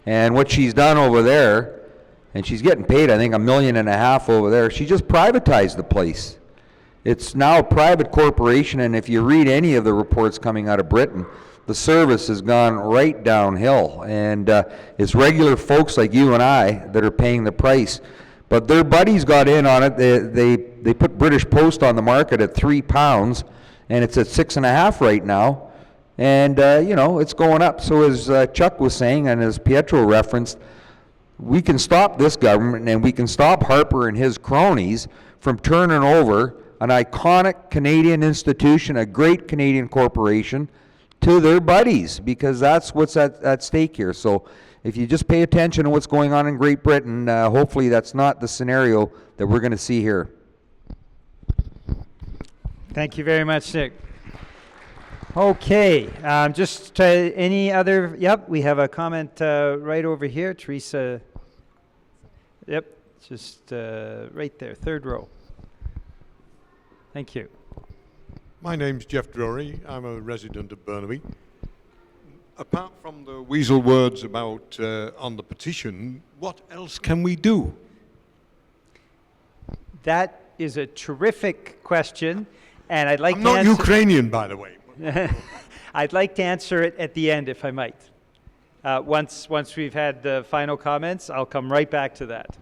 And what she's done over there, and she's getting paid, I think, $1.5 million over there, she just privatized the place. It's now a private corporation, and if you read any of the reports coming out of Britain, the service has gone right downhill. And it's regular folks like you and I that are paying the price. But their buddies got in on it. They put British Post on the market at £3, and it's at 6.5 right now. And, you know, it's going up. So as Chuck was saying, and as Pietro referenced, we can stop this government, and we can stop Harper and his cronies from turning over an iconic Canadian institution, a great Canadian corporation, to their buddies, because that's what's at stake here. So if you just pay attention to what's going on in Great Britain, hopefully that's not the scenario that we're going to see here. Thank you very much, Nick. Okay, just any other, yep, we have a comment right over here. Teresa, yep, just right there, third row. Thank you. My name's Jeff Drury. I'm a resident of Burnaby. Apart from the weasel words about on the petition, what else can we do? That is a terrific question, and I'd like I'm to not Ukrainian, by the way. I'd like to answer it at the end, if I might. Once we've had the final comments, I'll come right back to that.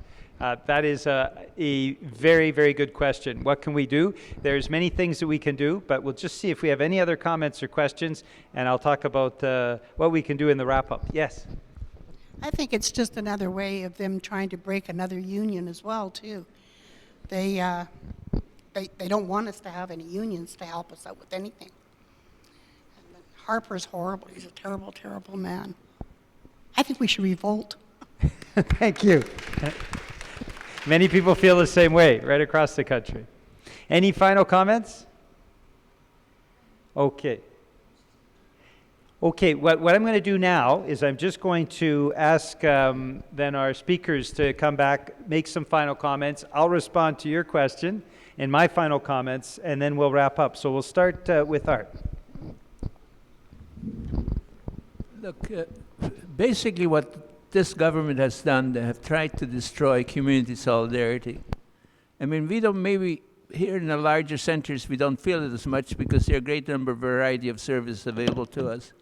That is a very, very good question. What can we do? There's many things that we can do, but we'll just see if we have any other comments or questions, and I'll talk about what we can do in the wrap-up. Yes? I think it's just another way of them trying to break another union as well, too. They don't want us to have any unions to help us out with anything. And Harper's horrible. He's a terrible, terrible man. I think we should revolt. Thank you. Many people feel the same way right across the country. Any final comments? Okay. Okay, what I'm going to do now is I'm just going to ask then our speakers to come back, make some final comments. I'll respond to your question and my final comments, and then we'll wrap up. So we'll start with Art. Look, basically what this government has done, they have tried to destroy community solidarity. I mean, we don't, maybe here in the larger centers, we don't feel it as much because there are a great number of variety of services available to us.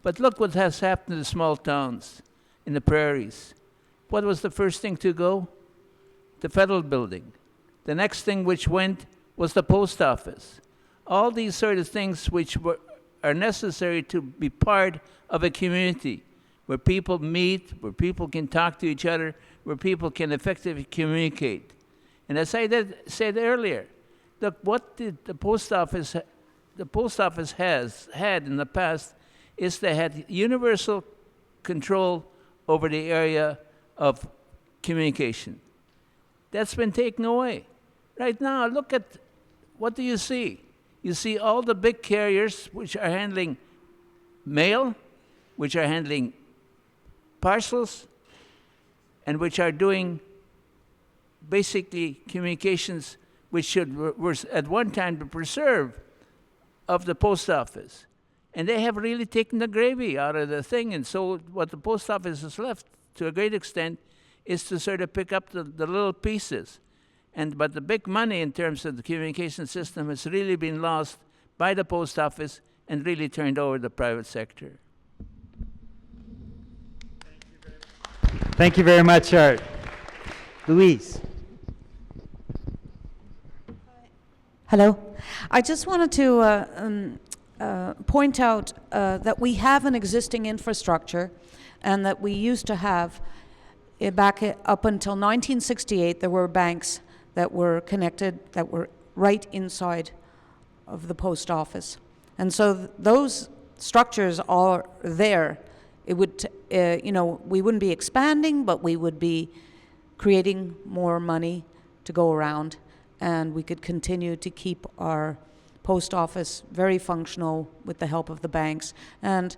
But look what has happened in the small towns, in the prairies. What was the first thing to go? The federal building. The next thing which went was the post office. All these sort of things which are necessary to be part of a community, where people meet, where people can talk to each other, where people can effectively communicate. And as I said earlier, look, what did the post office has had in the past is they had universal control over the area of communication. That's been taken away. Right now, look at, what do you see? You see all the big carriers which are handling mail, which are handling parcels, and which are doing basically communications which were at one time the preserve of the post office. And they have really taken the gravy out of the thing, and so what the post office has left to a great extent is to sort of pick up the little pieces. But the big money in terms of the communication system has really been lost by the post office and really turned over to the private sector. Thank you very much, Art. Louise. Hello. I just wanted to point out that we have an existing infrastructure, and that we used to have, up until 1968, there were banks that were connected, that were right inside of the post office. And so those structures are there. It would, we wouldn't be expanding, but we would be creating more money to go around, and we could continue to keep our post office very functional with the help of the banks. And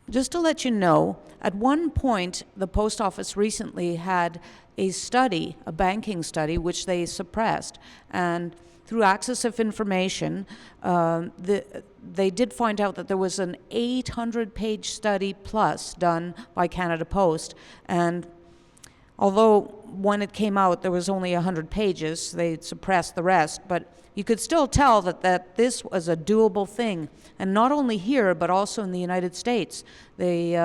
just to let you know, at one point, the post office recently had a study, a banking study, which they suppressed. And through access of information, they did find out that there was an 800-page study plus done by Canada Post. And although when it came out, there was only 100 pages, they suppressed the rest, but you could still tell that this was a doable thing. And not only here, but also in the United States. They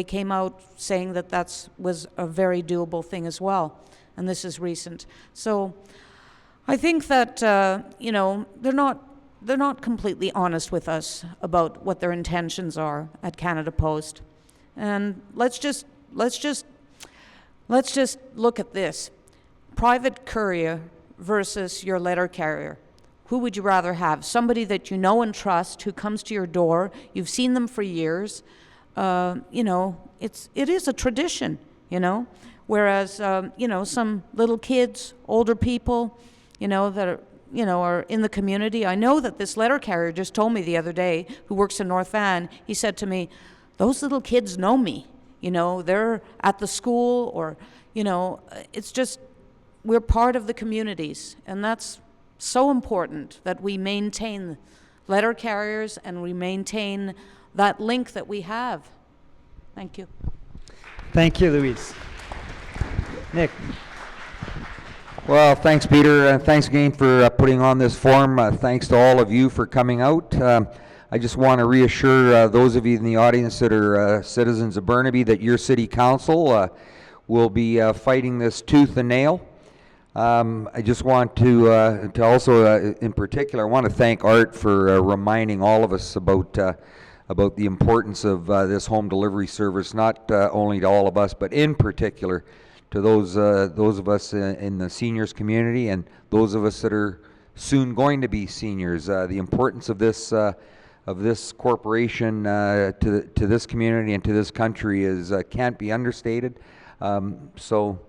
came out saying that was a very doable thing as well. And this is recent. So I think that, they're not completely honest with us about what their intentions are at Canada Post. And let's just look at this. Private courier versus your letter carrier. Who would you rather have? Somebody that you know and trust, who comes to your door, you've seen them for years. It is a tradition, Whereas, some little kids, older people, that are in the community. I know that this letter carrier just told me the other day, who works in North Van, he said to me, those little kids know me. They're at the school, or, it's just, we're part of the communities. And that's so important that we maintain letter carriers and we maintain that link that we have. Thank you. Thank you, Louise. Nick. Well, thanks, Peter. Thanks again for putting on this forum. Thanks to all of you for coming out. I just want to reassure those of you in the audience that are citizens of Burnaby that your city council will be fighting this tooth and nail. I just want to also, in particular, I want to thank Art for reminding all of us about the importance of this home delivery service, not only to all of us, but in particular to those of us in the seniors community and those of us that are soon going to be seniors. The importance of this corporation to this community and to this country is can't be understated. So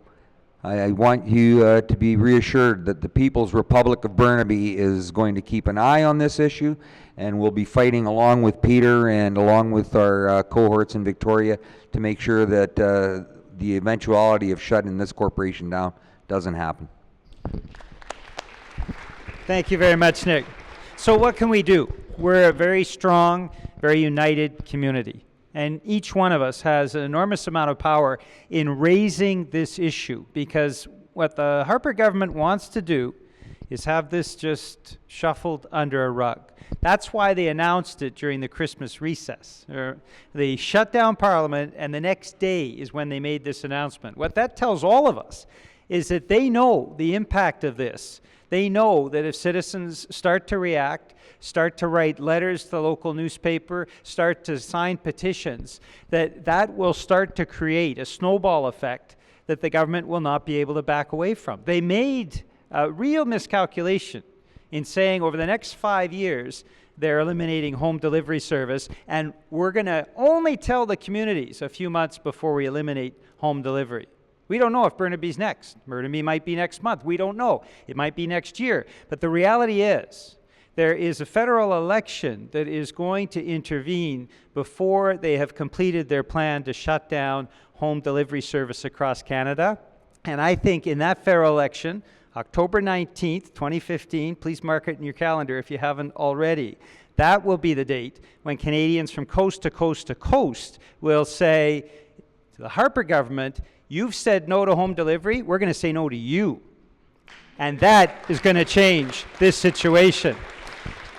I want you to be reassured that the People's Republic of Burnaby is going to keep an eye on this issue, and we'll be fighting along with Peter and along with our cohorts in Victoria to make sure that the eventuality of shutting this corporation down doesn't happen. Thank you very much, Nick. So what can we do? We're a very strong, very united community. And each one of us has an enormous amount of power in raising this issue, because what the Harper government wants to do is have this just shuffled under a rug. That's why they announced it during the Christmas recess. They shut down Parliament, and the next day is when they made this announcement. What that tells all of us is that they know the impact of this. They know that if citizens start to react, start to write letters to the local newspaper, start to sign petitions, that will start to create a snowball effect that the government will not be able to back away from. They made a real miscalculation in saying over the next 5 years they're eliminating home delivery service, and we're going to only tell the communities a few months before we eliminate home delivery. We don't know if Burnaby's next. Burnaby might be next month. We don't know. It might be next year. But the reality is, there is a federal election that is going to intervene before they have completed their plan to shut down home delivery service across Canada. And I think in that federal election, October 19th, 2015, please mark it in your calendar if you haven't already, that will be the date when Canadians from coast to coast to coast will say to the Harper government, you've said no to home delivery, we're going to say no to you. And that is going to change this situation.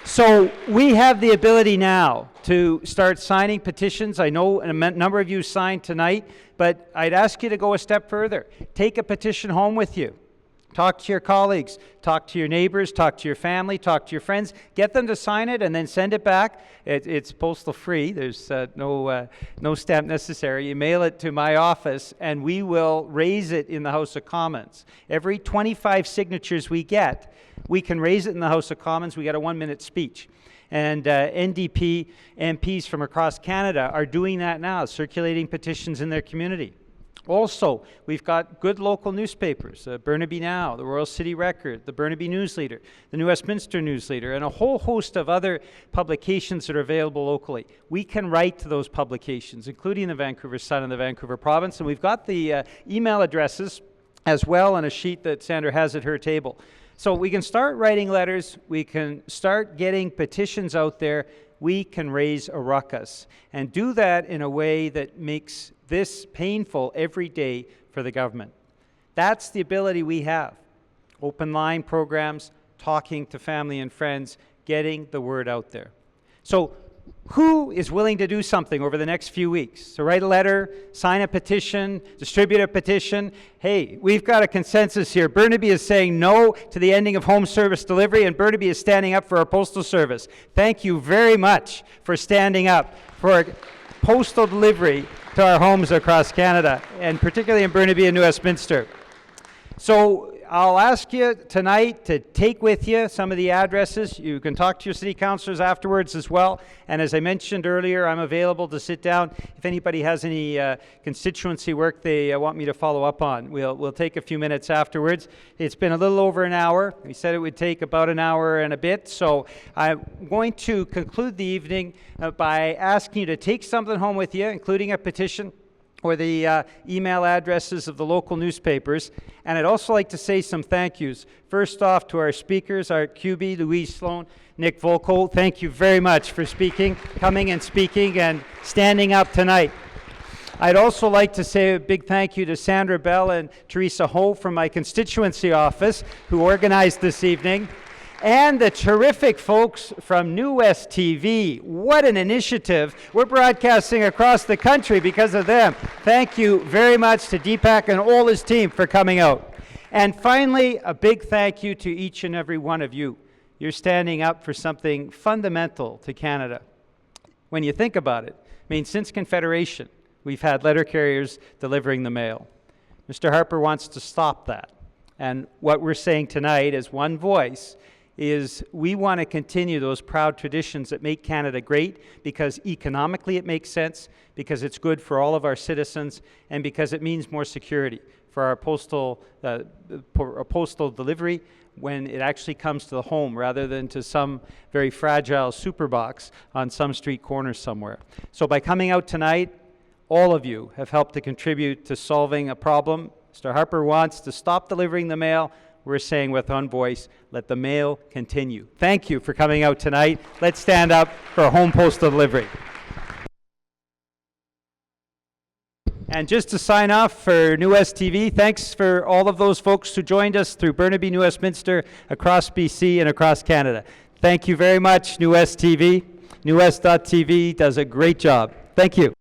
So we have the ability now to start signing petitions. I know a number of you signed tonight, but I'd ask you to go a step further. Take a petition home with you. Talk to your colleagues, talk to your neighbors, talk to your family, talk to your friends. Get them to sign it and then send it back. It's postal free. There's no stamp necessary. You mail it to my office and we will raise it in the House of Commons. Every 25 signatures we get, we can raise it in the House of Commons. We got a 1-minute speech. And NDP MPs from across Canada are doing that now, circulating petitions in their community. Also, we've got good local newspapers, Burnaby Now, the Royal City Record, the Burnaby News Leader, the New Westminster News Leader, and a whole host of other publications that are available locally. We can write to those publications, including the Vancouver Sun and the Vancouver Province, and we've got the email addresses as well on a sheet that Sandra has at her table. So we can start writing letters, we can start getting petitions out there, we can raise a ruckus, and do that in a way that makes this painful every day for the government. That's the ability we have. Open line programs, talking to family and friends, getting the word out there. So who is willing to do something over the next few weeks? So write a letter, sign a petition, distribute a petition. Hey, we've got a consensus here. Burnaby is saying no to the ending of home service delivery, and Burnaby is standing up for our postal service. Thank you very much for standing up for postal delivery to our homes across Canada, and particularly in Burnaby and New Westminster. So I'll ask you tonight to take with you some of the addresses. You can talk to your city councillors afterwards as well. And as I mentioned earlier, I'm available to sit down if anybody has any constituency work they want me to follow up on. We'll take a few minutes afterwards. It's been a little over an hour. We said it would take about an hour and a bit. So I'm going to conclude the evening by asking you to take something home with you, including a petition or the email addresses of the local newspapers. And I'd also like to say some thank yous. First off to our speakers, Art Kuby, Louise Sloan, Nick Volko. Thank you very much for coming and speaking and standing up tonight. I'd also like to say a big thank you to Sandra Bell and Teresa Ho from my constituency office who organized this evening. And the terrific folks from New West TV. What an initiative. We're broadcasting across the country because of them. Thank you very much to Deepak and all his team for coming out. And finally, a big thank you to each and every one of you. You're standing up for something fundamental to Canada. When you think about it, I mean, since Confederation, we've had letter carriers delivering the mail. Mr. Harper wants to stop that. And what we're saying tonight as one voice is we want to continue those proud traditions that make Canada great because economically it makes sense, because it's good for all of our citizens, and because it means more security for our postal delivery when it actually comes to the home rather than to some very fragile super box on some street corner somewhere. So by coming out tonight, all of you have helped to contribute to solving a problem. Mr. Harper wants to stop delivering the mail. We're saying with one voice, let the mail continue. Thank you for coming out tonight. Let's stand up for home postal delivery. And just to sign off for New West TV, thanks for all of those folks who joined us through Burnaby, New Westminster, across BC and across Canada. Thank you very much, New West TV. NewWest.tv does a great job. Thank you.